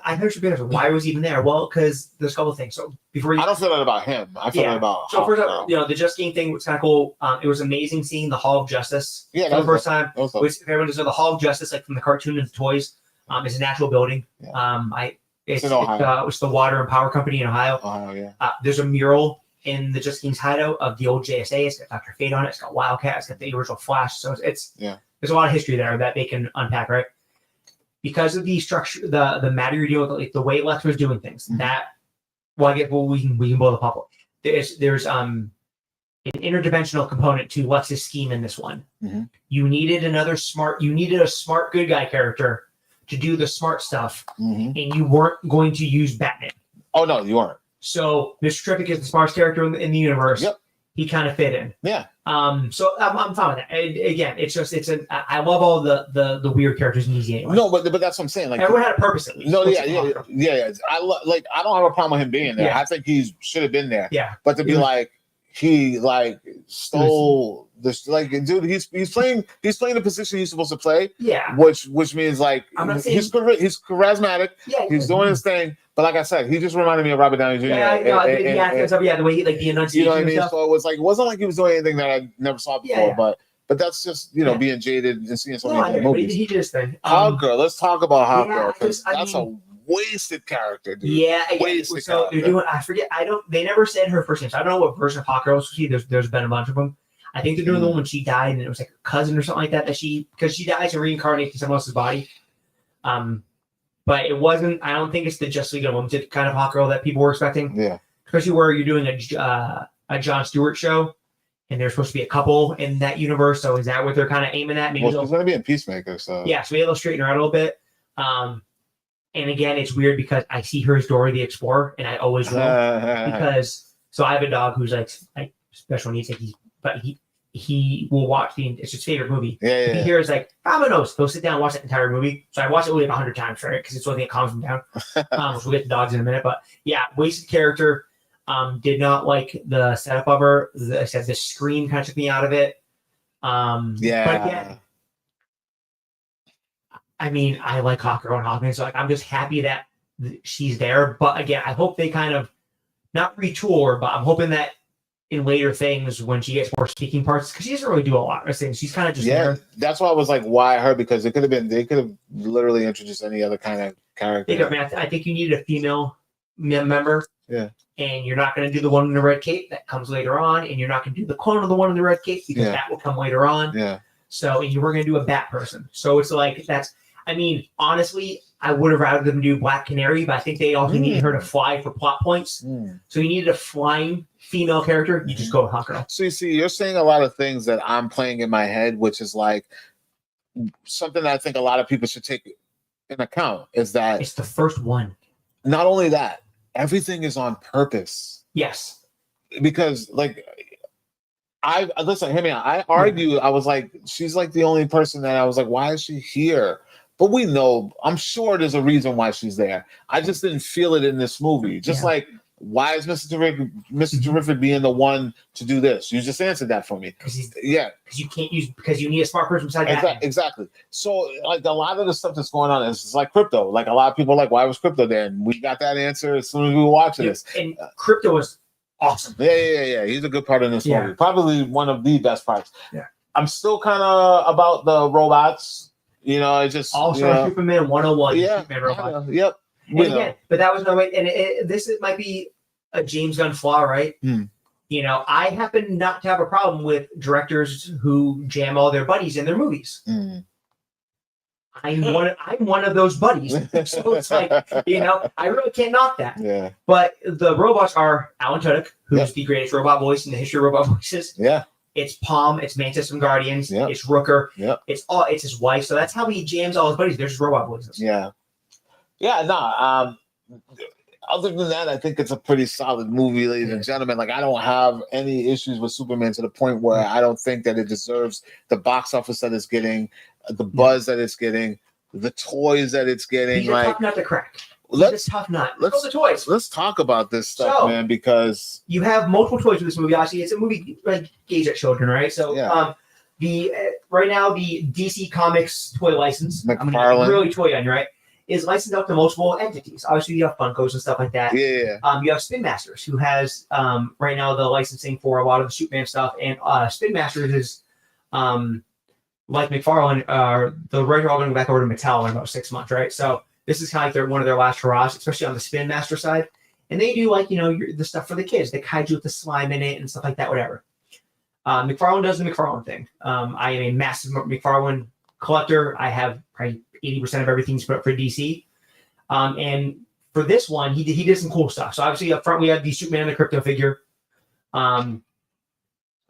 I heard you why was he even there? Well, because there's a couple of things. So I don't feel that about him. I feel that about So first up, the Just King thing was kind of cool. It was amazing seeing the Hall of Justice. Yeah, that was the first time. If everyone does know the Hall of Justice, like from the cartoon and the toys, it's a natural building. Yeah. It's the Water and Power Company in Ohio. Ohio, yeah. There's a mural in the Just King's hideout of the old JSA. It's got Dr. Fate on it. It's got Wildcat. It's got the original Flash. So there's a lot of history there that they can unpack, right? Because of the structure, the matter you're dealing with, like the way Lex was doing things. We can blow the public. There's an interdimensional component to Lex's scheme in this one. You needed a smart good guy character to do the smart stuff, and you weren't going to use Batman. Oh no, you aren't. So Mr. Terrific is the smartest character in the universe. Yep. He kind of fit in. Yeah. So I'm fine with that. And again, I love all the weird characters in these games. No, but that's what I'm saying. Like everyone had a purpose at least. No, yeah. I don't have a problem with him being there. I think he should have been there. Yeah. But to be he stole this, dude, he's playing the position he's supposed to play. Yeah. Which means he's charismatic. Yeah. He's doing his thing. But like I said, he just reminded me of Robert Downey Jr. The way he the enunciation. You know what I mean? So it wasn't like he was doing anything that I never saw before. But that's just being jaded and seeing so many movies. He did his thing. Hawkgirl. Let's talk about Hawkgirl because that's a wasted character, dude. Yeah, wasted so character. They're doing. I forget. They never said her first name. So I don't know what version of Hawkgirl she. There's been a bunch of them. I think they're doing the one when she died and it was like her cousin or something like that. Because she dies and reincarnates in someone else's body. But it wasn't. I don't think it's the Justice League Unlimited kind of Hawkgirl that people were expecting. Yeah. Especially where you're doing a Jon Stewart show, and there's supposed to be a couple in that universe. So is that what they're kind of aiming at? Maybe she's going to be in Peacemaker. So yeah. So maybe they'll straighten her out a little bit. And again, it's weird because I see her as Dora the Explorer, and I always will because. So I have a dog who's like special needs, he will watch it's his favorite movie. Yeah. He hears Vamonos. He'll sit down and watch that entire movie. So I watched it 100 times, right? Because it's one thing that calms him down. Which we'll get the dogs in a minute. But yeah, wasted character. Did not like the setup of her. I said the scream kind of took me out of it. But again, I mean, I like Hawkgirl and Hawkman, so I'm just happy that she's there. But again, I hope they kind of not retool her, but I'm hoping that in later things when she gets more speaking parts, because she doesn't really do a lot of things. She's kind of just there. That's why I was like, why her? Because they could have literally introduced any other kind of character. I think you needed a female member. Yeah. And you're not going to do the one in the red cape that comes later on, and you're not going to do the clone of the one in the red cape because that will come later on. Yeah. So, and you were going to do a bat person. So it's like I mean, honestly, I would have rather them do Black Canary, but I think they also needed her to fly for plot points. So you needed a flying female character. You just go with Hot Girl. So you see, you're saying a lot of things that I'm playing in my head, which is like something that I think a lot of people should take in account is that it's the first one. Not only that, everything is on purpose. Yes. Because like listen, hear me out. I argue, I was like, she's like the only person that I was like, why is she here? But we know, I'm sure there's a reason why she's there. I just didn't feel it in this movie. Just like, why is Mr. Terrific being the one to do this? You just answered that for me. Because you can't use, because you need a smart person beside that. Exactly. So like a lot of the stuff that's going on is like Crypto. Like a lot of people are like, why was Crypto there? And we got that answer as soon as we were watching this. And Crypto was awesome. Yeah. He's a good part in this movie. Probably one of the best parts. Yeah. I'm still kind of about the robots. You know, it's just All-Star Superman 101. Yeah. Superman robot. Yep. And again, but that was no way. And this might be a James Gunn flaw, right? You know, I happen not to have a problem with directors who jam all their buddies in their movies. I'm one of those buddies. So it's like, you know, I really can't knock that. Yeah. But the robots are Alan Tudyk, who's the greatest robot voice in the history of robot voices. Yeah. It's Palm, it's Mantis from Guardians, it's Rooker, it's his wife. So that's how he jams all his buddies. There's his robot voices. Yeah. No. Other than that, I think it's a pretty solid movie, ladies and gentlemen. Like, I don't have any issues with Superman to the point where I don't think that it deserves the box office that it's getting, the buzz that it's getting, the toys that it's getting. He's a tough nut to crack. Let's tough nut. Let's go the toys. Let's talk about this stuff, man, because you have multiple toys for this movie. Obviously, it's a movie like gauged at children, right? So, right now the DC Comics toy license, I'm gonna really toy on you, right? Is licensed out to multiple entities. Obviously, you have Funkos and stuff like that. Yeah. You have Spin Masters, who has right now the licensing for a lot of the Superman stuff, and Spin Masters is like McFarlane. The rights are all going back over to Mattel in about 6 months, right? So this is kind of like one of their last hurrahs, especially on the Spin Master side. And they do like the stuff for the kids, the kaiju with the slime in it and stuff like that, whatever. McFarlane does the McFarlane thing. I am a massive McFarlane collector. I have probably 80% of everything he's put up for DC. And for this one, he did some cool stuff. So obviously up front we have the Superman and the Crypto figure. Again,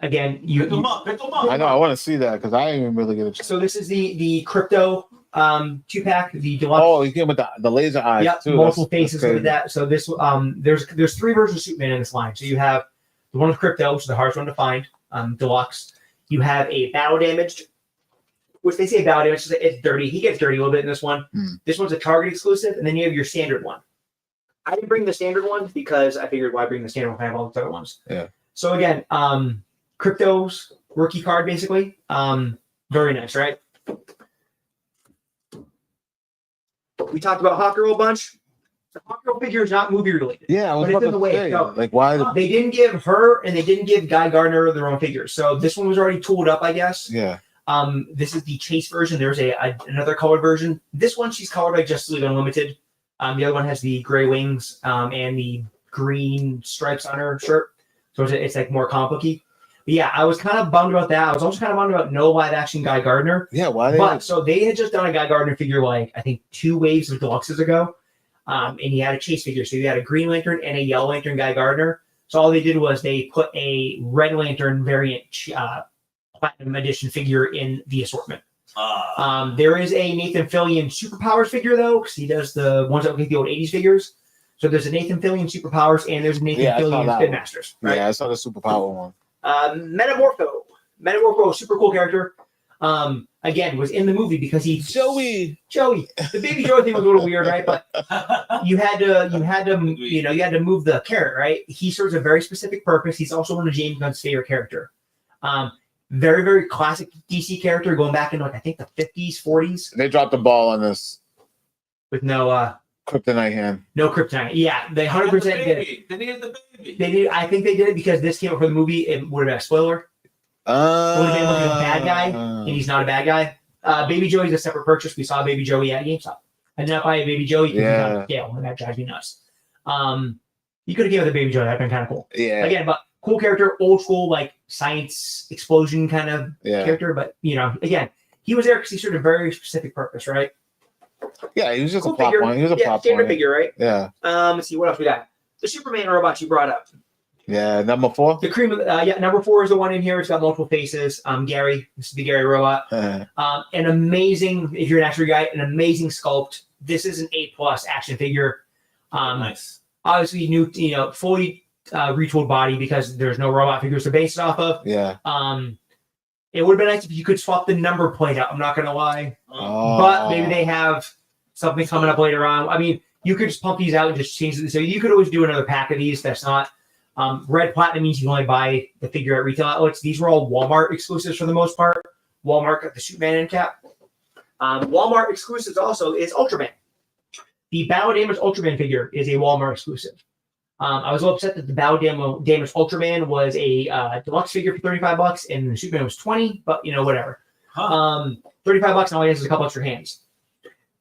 pick them up. I know, I want to see that because I didn't even really get a chance. So this is the Crypto 2-pack, the deluxe. Oh, you came with the laser eyes too. Multiple faces with that. So this there's 3 versions of Superman in this line. So you have the one with Crypto, which is the hardest one to find, deluxe. You have a battle damaged, which they say battle damage, it's dirty. He gets dirty a little bit in this one. This one's a Target exclusive, and then you have your standard one. I didn't bring the standard one because I figured why bring the standard one if I have all the other ones. Yeah. So again, Crypto's rookie card basically. Very nice, right? We talked about Hot Girl a bunch. The Hot Girl figure is not movie related. Yeah, I was about to say, like, why? They didn't give her and they didn't give Guy Gardner their own figures. So this one was already tooled up, I guess. Yeah. This is the Chase version. There's another colored version. This one she's colored by Justice League Unlimited. The other one has the gray wings and the green stripes on her shirt. So it's like more comic-y. But yeah, I was kind of bummed about that. I was also kind of bummed about no live action Guy Gardner. Yeah, why? But so they had just done a Guy Gardner figure like I think 2 waves of deluxes ago. And he had a Chase figure. So you had a Green Lantern and a Yellow Lantern Guy Gardner. So all they did was they put a Red Lantern variant Platinum Edition figure in the assortment. There is a Nathan Fillion Superpowers figure though, because he does the ones that look like the old 80s figures. So there's a Nathan Fillion Superpowers and there's a Nathan Fillion Spin Masters. Right? Yeah, I saw the Superpower one. Metamorpho, super cool character. Again, was in the movie because Joey. The baby Joey thing was a little weird, right? But you had to move the carrot, right? He serves a very specific purpose. He's also one of James Gunn's favorite character. Very, very classic DC character going back in like I think the 50s, 40s. They dropped the ball on this with no Kryptonite hand. No kryptonite. Yeah, they 100% did. They needed the baby. They did. I think they did it because this came up for the movie. It would have been a spoiler. It would have been looking at a bad guy, and he's not a bad guy. Baby Joey's a separate purchase. We saw Baby Joey at GameStop. I did not buy a Baby Joey because he's on scale, and that drives me nuts. You could have given the Baby Joey. That'd been kind of cool. Yeah. Again, but cool character, old school, like science explosion kind of Yeah. character. But again, he was there because he served a very specific purpose, right? Yeah, he was just Cool a plot figure. point. He was a plot standard point. figure, right? Yeah. Let's see what else we got. The Superman robot you brought up. Yeah. Number 4. The cream of number 4 is the one in here. It's got multiple faces. Gary, this is the Gary robot. An amazing, if you're an action guy, an amazing sculpt. This is an A+ action figure. Nice. Obviously, new, fully retooled body because there's no robot figures to base it off of. Yeah. It would have been nice if you could swap the number plate out. I'm not gonna lie, Oh. but maybe they have something coming up later on. I mean, you could just pump these out and just change it. So you could always do another pack of these. That's not red platinum means you can only buy the figure at retail outlets. These were all Walmart exclusives for the most part. Walmart got the Superman end cap. Walmart exclusives also is Ultraman. The Battle Damage Ultraman figure is a Walmart exclusive. I was a little upset that the Battle Damage Ultraman was a deluxe figure for $35 and the Superman was $20, but $35 and all he has is a couple extra hands.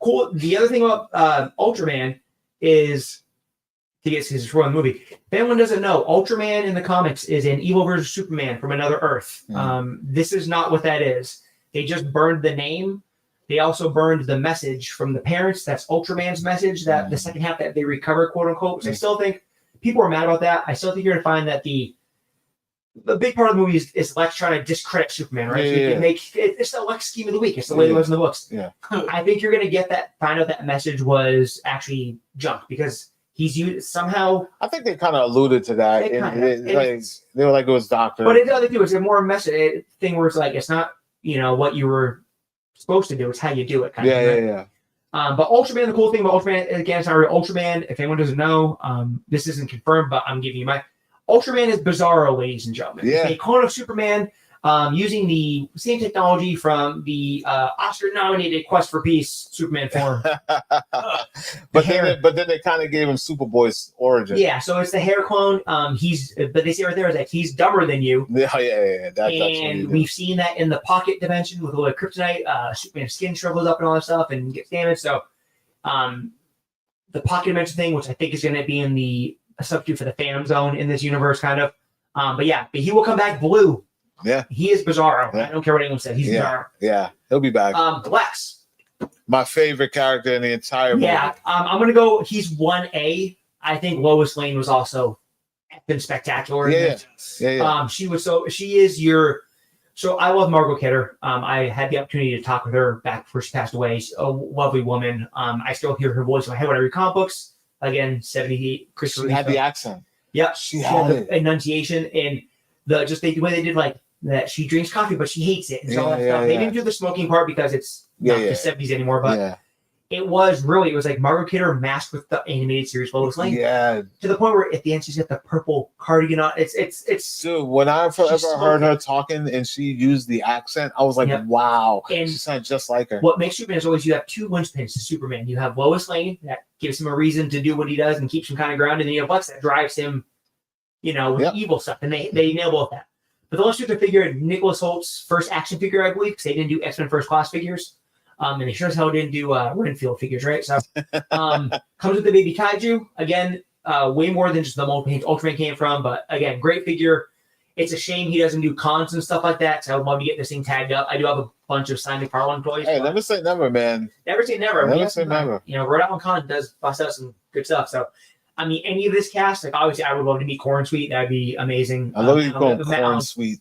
Cool. The other thing about Ultraman is to get his role in the movie. If anyone doesn't know, Ultraman in the comics is an evil version of Superman from another Earth. This is not what that is. They just burned the name. They also burned the message from the parents. That's Ultraman's message, that the second half that they recover, quote unquote, which I still think people are mad about that. I still think you're going to find that the big part of the movie is Lex trying to discredit Superman, right? It's the Lex scheme of the week. It's the way it was in the books. Yeah. I think you're going to find out that message was actually junk because he's used somehow. I think they kind of alluded to that. They were like it was Doctor. But it doesn't do. It's a more message thing where it's like it's not what you were supposed to do. It's how you do it. Yeah. But Ultraman, the cool thing about Ultraman, again, it's not really Ultraman. If anyone doesn't know, this isn't confirmed, but I'm giving you my Ultraman is Bizarro, ladies and gentlemen. Yeah. It's a clone of Superman using the same technology from the Oscar-nominated Quest for Peace Superman form. but then they kind of gave him Superboy's origin. Yeah, so it's the hair clone. But they say right there is that he's dumber than you. Yeah. And we've seen that in the pocket dimension with a little kryptonite. Superman's skin shrivels up and all that stuff and gets damaged. So, the pocket dimension thing, which I think is going to be in a substitute for the Phantom Zone in this universe, kind of. But he will come back blue. Yeah, he is Bizarro. Yeah. I don't care what anyone says. He's Bizarro. Yeah, he'll be back. Lex, my favorite character in the entire movie. Yeah, I'm gonna go. He's 1A. I think Lois Lane was also been spectacular. Yeah. She is your. So I love Margot Kidder. I had the opportunity to talk with her back before she passed away. She's a lovely woman. I still hear her voice in my head when I read comic books. Again, 78. She had the accent. Yep, she had the enunciation and the way they did that she drinks coffee, but she hates it. And so all that stuff. They didn't do the smoking part because it's not the 70s anymore, but it was like Margot Kidder masked with the animated series Lois Lane. Yeah. To the point where at the end she's got the purple cardigan on. It's dude, when I ever heard her talking and she used the accent, I was like, wow. And she sounded just like her. What makes Superman is always you have two linchpins to Superman. You have Lois Lane that gives him a reason to do what he does and keeps him kind of grounded, and then you have Lex that drives him, with evil stuff. And they nail both that. But the Lex Luthor figure, Nicholas Holt's first action figure, I believe, because they didn't do X-Men First Class figures. And they sure as hell didn't do Renfield figures, right? So comes with the baby kaiju. Again, way more than just the mold paint Ultraman came from. But again, great figure. It's a shame he doesn't do cons and stuff like that. So I would love to get this thing tagged up. I do have a bunch of Simon McFarlane toys. Hey, never say never, man. Never say never. Never say never. Rhode Island Con does bust out some good stuff. So I mean, any of this cast, obviously I would love to meet Corn Sweet. That'd be amazing. I love you calling Corn Sweet.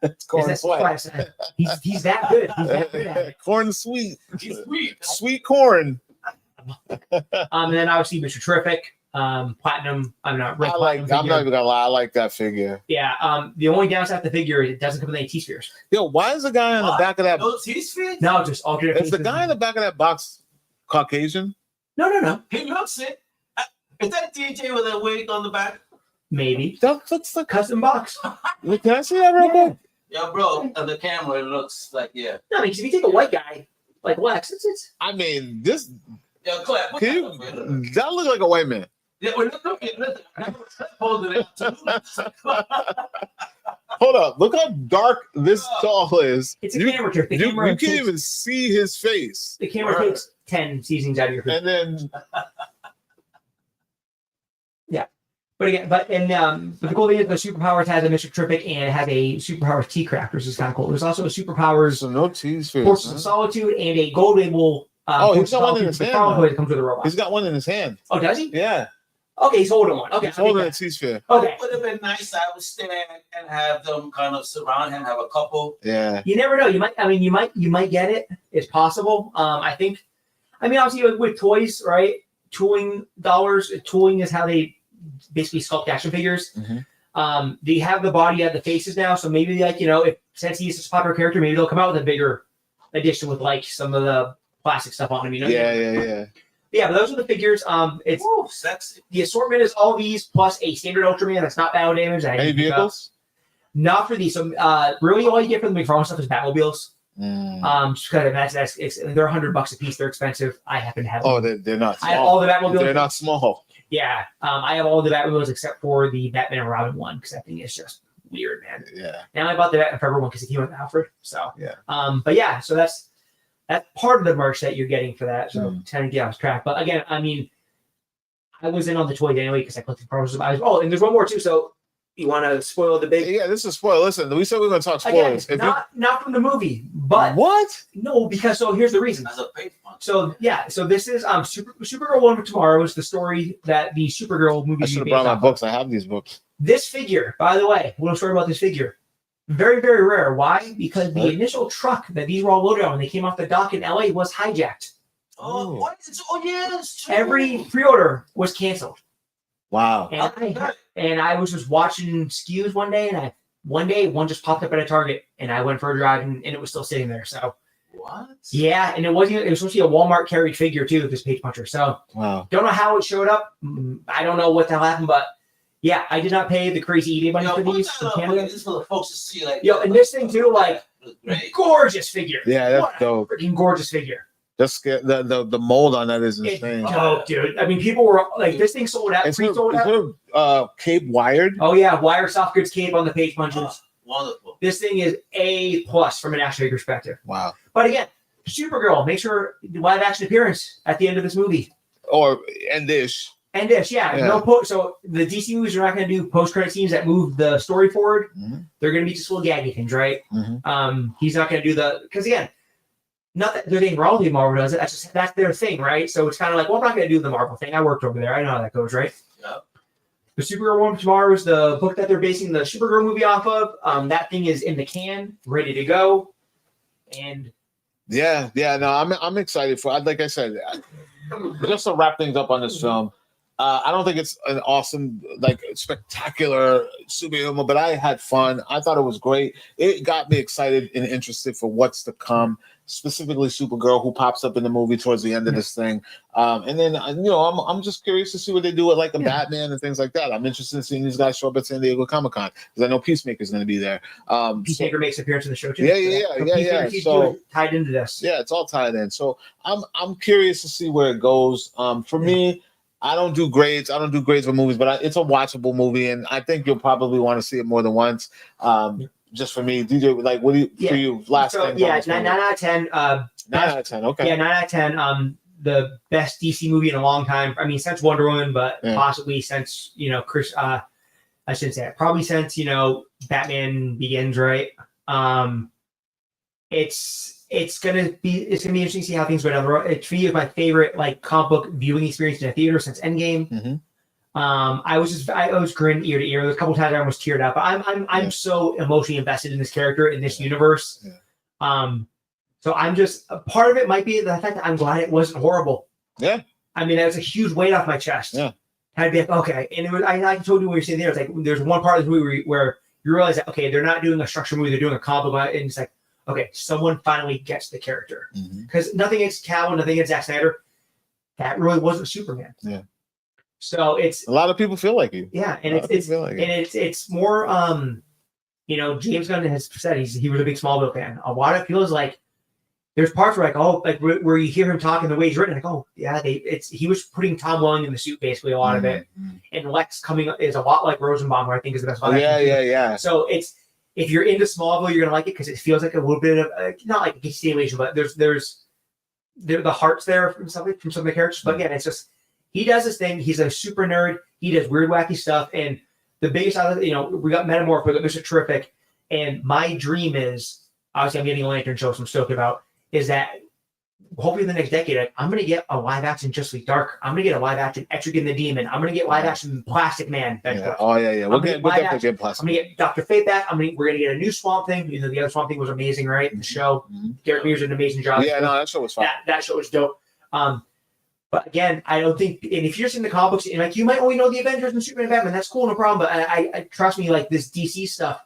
It's Corn Sweat. He's that good. He's that good at it. Corn Sweet. He's sweet. Sweet corn. And then obviously Mr. Terrific, Platinum. I'm not even gonna lie. I like that figure. Yeah. The only downside to the figure is it doesn't come with any T-spheres. Yo, why is the guy on the back of that? No T-spheres? No, just alternate. Is the guy in the back of that box Caucasian? No. He looks it. Is that DJ with a wig on the back? Maybe. That looks like custom box. Can I see that real quick? Yeah, bro. On the camera, it looks like No, because if you take a white guy like Lex, it's. I mean, this. Yo, Claire, Can you? That look like a white man. Yeah, well, listen. Hold up! Look how dark this tall is. It's a camera trick. The You camera can't takes, even see his face. the camera takes 10 seasons out of your face. And then But again, but the cool thing is the superpowers has a Mr. Terrific and it has a superpowers T craft, which is kind of cool. There's also a superpowers so no tease face. Forces of Solitude and a gold label. He's got one in his hand. That comes with a robot. He's got one in his hand. Oh, does he? Yeah. Okay, he's holding one. Okay, He's holding a T-sphere. Okay. It would have been nice. I would stand and have them kind of surround him, have a couple. Yeah. You never know. You might. I mean, you might get it. It's possible. I think. I mean, obviously, with toys, right? Tooling dollars. Tooling is how they basically sculpt action figures. Mm-hmm. They have the body, have the faces now. So maybe, like, if since he's such a popular character, maybe they'll come out with a bigger edition with like some of the plastic stuff on him. Yeah, but those are the figures. It's sexy. The assortment is all these plus a standard Ultraman that's not battle damage. Any vehicles? Not for these. So really, all you get from the McFarlane stuff is Batmobiles. Just because they're $100 a piece. They're expensive. I happen to have. Oh, they're not small. I have all the Batmobiles. They're not small. Yeah, I have all the Batmobiles except for the Batman and Robin one because that thing is just weird, man. Yeah. Now I bought the Batman Forever one because it came with Alfred. So yeah. But yeah, so that's part of the merch that you're getting for that. So trying to get off track. But again, I mean, I was in on the toys anyway because I collected pros. And there's one more too. So you want to spoil the big? Yeah, this is spoil. Listen, we said we are going to talk spoilers. Again, not from the movie, but what? No, because here's the reason. As a page punch. So yeah, so this is Supergirl One for Tomorrow is the story that the Supergirl movie. I should have brought my books. I have these books. This figure, by the way, little story about this figure. Very, very rare. Why? Because the initial truck that these were all loaded on when they came off the dock in LA was hijacked. Oh, what? Oh, yeah, that's true. Every pre-order was canceled. Wow. And I was just watching SKUs one day, and one just popped up at a Target, and I went for a drive, and it was still sitting there. So what? Yeah, and it was supposed to be a Walmart carried figure too, this page puncher. So wow. Don't know how it showed up. I don't know what the hell happened, but yeah, I did not pay the crazy eBay money for these in Canada. This is for the folks to see, like, and this thing too, like, gorgeous figure. Yeah, that's dope. Freaking gorgeous figure. Just the mold on that is insane. Oh, dude! I mean, people were like, "This thing sold out." Pre-sold out. Cape wired? Oh yeah, wire soft goods cape on the page punches. Wonderful. This thing is A+ from an action figure perspective. Wow. But again, Supergirl makes her live action appearance at the end of this movie. Or Endish. Endish, yeah. No so the DC movies are not going to do post-credit scenes that move the story forward. Mm-hmm. They're going to be just little gaggy things, right? Mm-hmm. He's not going to do because again. Not that there's anything wrong with Marvel does it. That's their thing, right? So it's kind of like, well, I'm not going to do the Marvel thing. I worked over there. I know how that goes, right? Yeah. The Supergirl One for Tomorrow is the book that they're basing the Supergirl movie off of. That thing is in the can, ready to go. And no, I'm excited for. Like I said, just to wrap things up on this film. I don't think it's an awesome, spectacular superhero movie, but I had fun. I thought it was great. It got me excited and interested for what's to come. Specifically Supergirl, who pops up in the movie towards the end of this thing. And then, I'm just curious to see what they do with a Batman and things like that. I'm interested in seeing these guys show up at San Diego Comic-Con because I know Peacemaker's going to be there. Peacemaker makes an appearance in the show too. Yeah. So tied into this. Yeah, it's all tied in. So I'm curious to see where it goes. For me, I don't do grades. I don't do grades for movies, but it's a watchable movie, and I think you'll probably want to see it more than once. Just for me, DJ, what do you for you? Last thing. Yeah, 9 out of 10. 9 out of 10. Okay. Yeah, 9 out of 10. The best DC movie in a long time. I mean, since Wonder Woman, but possibly since Chris. I shouldn't say it. Probably since Batman Begins. Right. It's gonna be interesting to see how things go down the road. For me, it's my favorite comic book viewing experience in a theater since Endgame. Mm-hmm. I was grinning ear to ear. There's a couple times I almost teared up. But I'm so emotionally invested in this character in this universe. Yeah. So I'm just a part of it might be the fact that I'm glad it wasn't horrible. Yeah. I mean, that was a huge weight off my chest. Yeah. I'd be like, okay, and it was. I told you when you were saying there. It's like there's one part of the movie where you realize that they're not doing a structured movie. They're doing a comic book, and it's like. Okay, someone finally gets the character. Because nothing against Cal, nothing against Zack Snyder. That really wasn't Superman. Yeah. So it's a lot of people feel like you. Yeah, and it's more James Gunn has said he was a big Smallville fan. A lot of it feels like there's parts where where you hear him talking the way he's written, like, oh yeah, he was putting Tom Welling in the suit basically a lot of it, and Lex coming is a lot like Rosenbaum, who I think is the best. Yeah. So if you're into Smallville, you're gonna like it because it feels like a little bit of not like a continuation, but there's the hearts there from some of the characters. But again, it's just he does his thing. He's a super nerd. He does weird, wacky stuff, and the biggest we got Metamorph with it, which is terrific. And my dream is obviously I'm getting a Lantern show, so I'm stoked about. Is that hopefully in the next decade, I'm going to get a live action Justice League Dark. I'm going to get a live action Etrigan the Demon. I'm going to get live action Plastic Man. Yeah. Oh, yeah. We'll definitely get Plastic Man. I'm going to get Dr. Fate back. We're going to get a new Swamp Thing. The other Swamp Thing was amazing, right? The show. Derek Mears did an amazing job. Yeah, no, that show was fun. That show was dope. But again, I don't think, and if you're seeing the comic books, and like you might only know the Avengers and Superman and Batman, that's cool, no problem. But I trust me, like this DC stuff,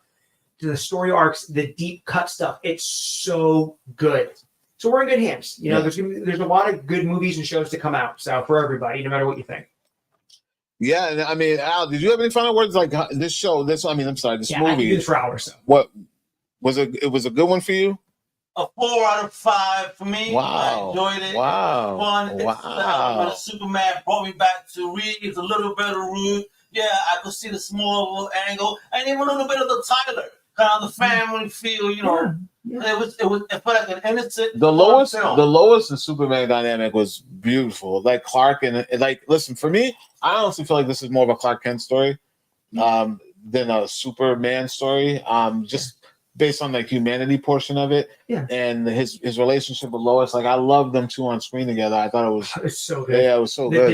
the story arcs, the deep cut stuff, it's so good. So we're in good hands. There's a lot of good movies and shows to come out. So for everybody, no matter what you think. Yeah, and I mean, Al, did you have any final words like this show? This movie. I do this for hours. So. What was it? It was a good one for you. A 4 out of 5 for me. Wow. I enjoyed it. Wow. Fun. Wow. Superman brought me back to Reeves, a little bit of Root. Yeah, I could see the small angle, and even a little bit of the Tyler, kind of the family feel. Yeah. It felt like an innocent. The Lois and Superman dynamic was beautiful. Like Clark and listen, for me, I honestly feel like this is more of a Clark Kent story than a Superman story. Just based on the humanity portion of it, and his relationship with Lois. Like I love them two on screen together. I thought it was so good. Yeah, it was so good.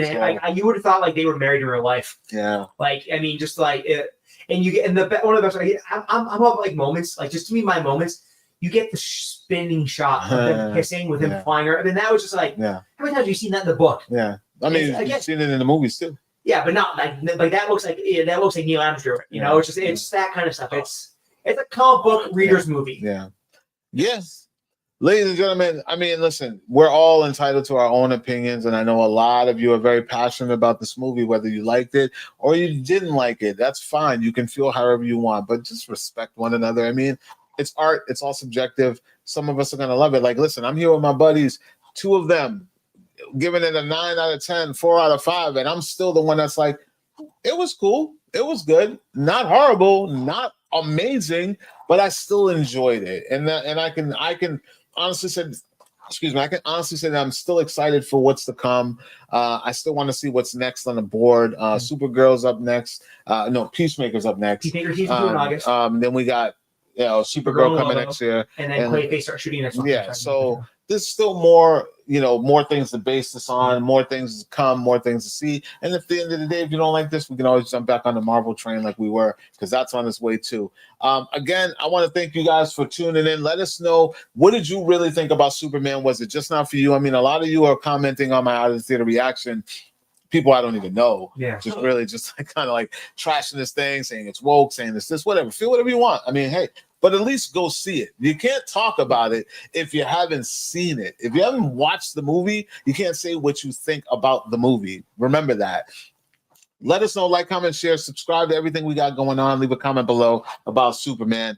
You would have thought like they were married in real life. Yeah. Like I mean, just like it, and you get one of the best. I'm about like moments. Like just to me, my moments. You get the spinning shot of them kissing with him flying her. I mean, that was just like, how many times have you seen that in the book? Yeah. I mean, you've seen it in the movies too. Yeah, but not like that looks like Neil Adams drew it. It's that kind of stuff. It's a comic book reader's movie. Yeah. Yes. Ladies and gentlemen, I mean, listen, we're all entitled to our own opinions, and I know a lot of you are very passionate about this movie, whether you liked it or you didn't like it. That's fine. You can feel however you want, but just respect one another. I mean, it's art. It's all subjective. Some of us are going to love it. Like, listen, I'm here with my buddies, 2 of them giving it a 9 out of 10, 4 out of 5. And I'm still the one that's like, it was cool. It was good. Not horrible, not amazing, but I still enjoyed it. And I can honestly say, I can honestly say that I'm still excited for what's to come. I still want to see what's next on the board. Supergirl's up next. Peacemaker's up next. Peacemaker season 2 in August. Then we got Supergirl coming next year, and then Clayface start shooting next month. Yeah, so there's still more, more things to base this on, more things to come, more things to see. And at the end of the day, if you don't like this, we can always jump back on the Marvel train like we were, because that's on its way too. Again, I want to thank you guys for tuning in. Let us know, what did you really think about Superman? Was it just not for you? I mean, a lot of you are commenting on my out of the theater reaction. People I don't even know, just really just kind of like trashing this thing, saying it's woke, saying this, whatever. Feel whatever you want. I mean, hey, but at least go see it. You can't talk about it if you haven't seen it. If you haven't watched the movie, you can't say what you think about the movie. Remember that. Let us know, like, comment, share, subscribe to everything we got going on. Leave a comment below about Superman.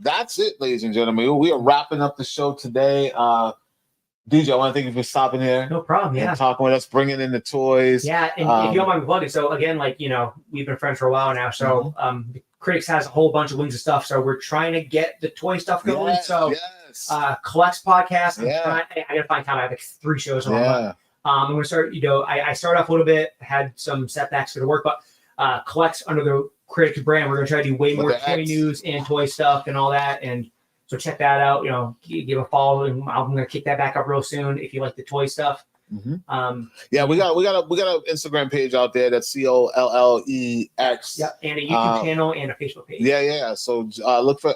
That's it, ladies and gentlemen. We are wrapping up the show today. DJ, I want to thank you for stopping here. No problem. Yeah. And talking with us, bringing in the toys. Yeah. And if you don't mind me plugging, so again, we've been friends for a while now. So Critics has a whole bunch of links and stuff. So we're trying to get the toy stuff going. Collects podcast. I got to find time. I have like 3 shows on. I'm going to start, I started off a little bit, had some setbacks for the work, but Collects under the Critics brand. We're going to try to do way more toy news and toy stuff and all that. And so check that out. Give a follow, and I'm going to kick that back up real soon if you like the toy stuff. We got an Instagram page out there that's COLLEX. Yep, and a YouTube channel and a Facebook page. So look for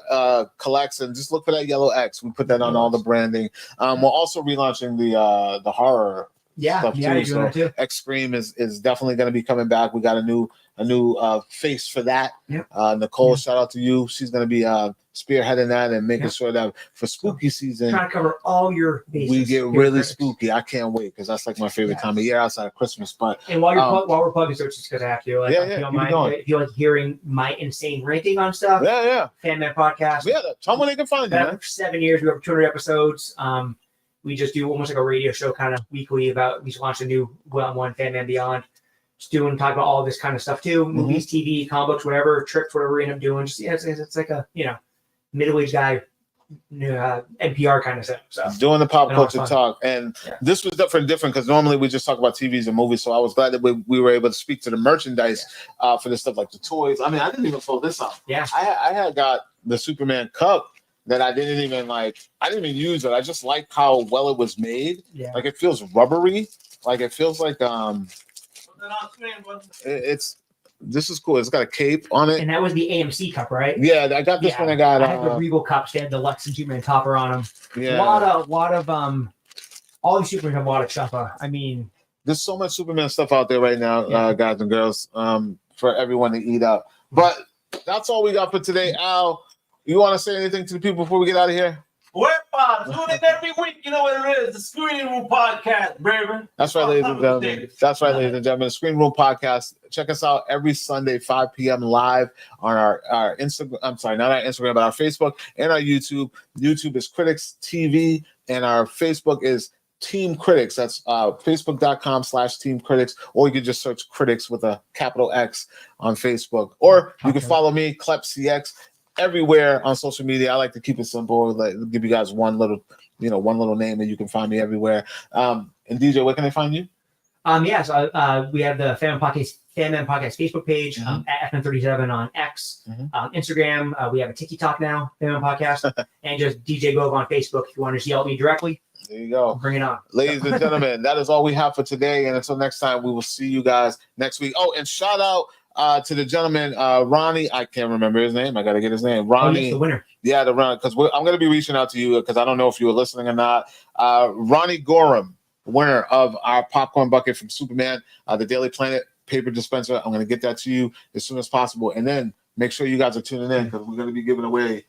Collects and just look for that yellow X. We put that on all the branding. We're also relaunching the horror stuff you're too. doing So that too. Extreme is definitely going to be coming back. We got a new face for that. Yep. Nicole, shout out to you. She's going to be spearheading that and making sure that for spooky season, Trying to cover all your bases. we get Here at really Critics. spooky. I can't wait because that's like my favorite time of year outside of Christmas. But And while you're while we're plugging, so it's just because I have to. Like, Yeah, if you don't keep it mind, going. if you like hearing my insane ranting on stuff, Fan Man Podcast. Yeah, tell them where they can find you, Been man. for 7 years. We have 200 episodes. We just do almost like a radio show kind of weekly about. We just launched a new one, Fan Man Beyond. Just talk about all this kind of stuff too. Movies, TV, comic books, whatever, trips, whatever we end up doing. Just it's like a middle-aged guy NPR kind of thing. So Doing the pop culture talk, and this was different because normally we just talk about TVs and movies. So I was glad that we were able to speak to the merchandise for this stuff, like the toys. I mean, I didn't even pull this up. Yeah, I had got the Superman cup that I didn't even use it. I just like how well it was made. Yeah, like it feels rubbery. Like it feels like this is cool. It's got a cape on it. And that was the AMC cup, right? Yeah, I got this one. I had the Regal cups. They had the Lex and Superman topper on them. Yeah, a lot of all these Superman have a lot of stuff. I mean, there's so much Superman stuff out there right now, guys and girls, for everyone to eat up. But that's all we got for today. Al, you want to say anything to the people before we get out of here? We're tune in every week. You know what it is. The Screen Room Podcast, baby. That's right, ladies and gentlemen. That's right, ladies and gentlemen. The Screen Room Podcast. Check us out every Sunday, 5 p.m. live on our Instagram. I'm sorry, not our Instagram, but our Facebook and our YouTube. YouTube is CritiXtv, and our Facebook is Team Critics. That's facebook.com/Team Critics, or you can just search Critics with a capital X on Facebook, or you can follow me, ClepCX, everywhere on social media. I like to keep it simple, like give you guys one little name, and you can find me everywhere. And DJ, where can they find you? So we have the Fan Man Podcast Facebook page, at FM37 on X, Instagram. We have a TikTok now, Fan Man Podcast, and just DJ Bove on Facebook. If you want to yell at me directly, there you go. Bring it on. Ladies and gentlemen, that is all we have for today. And until next time, we will see you guys next week. Oh, and shout out to the gentleman, Ronnie. I can't remember his name. I got to get his name. Ronnie. The winner. Yeah, the runner. Because I'm going to be reaching out to you because I don't know if you were listening or not. Ronnie Gorham, winner of our popcorn bucket from Superman, the Daily Planet paper dispenser. I'm going to get that to you as soon as possible. And then make sure you guys are tuning in because we're going to be giving away.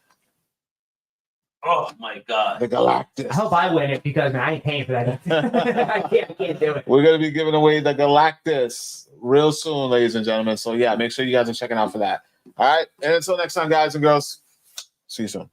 Oh my God! The Galactus. I hope I win it because I ain't paying for that. I can't do it. We're going to be giving away the Galactus real soon, ladies and gentlemen. So yeah, make sure you guys are checking out for that. All right. And until next time, guys and girls, see you soon.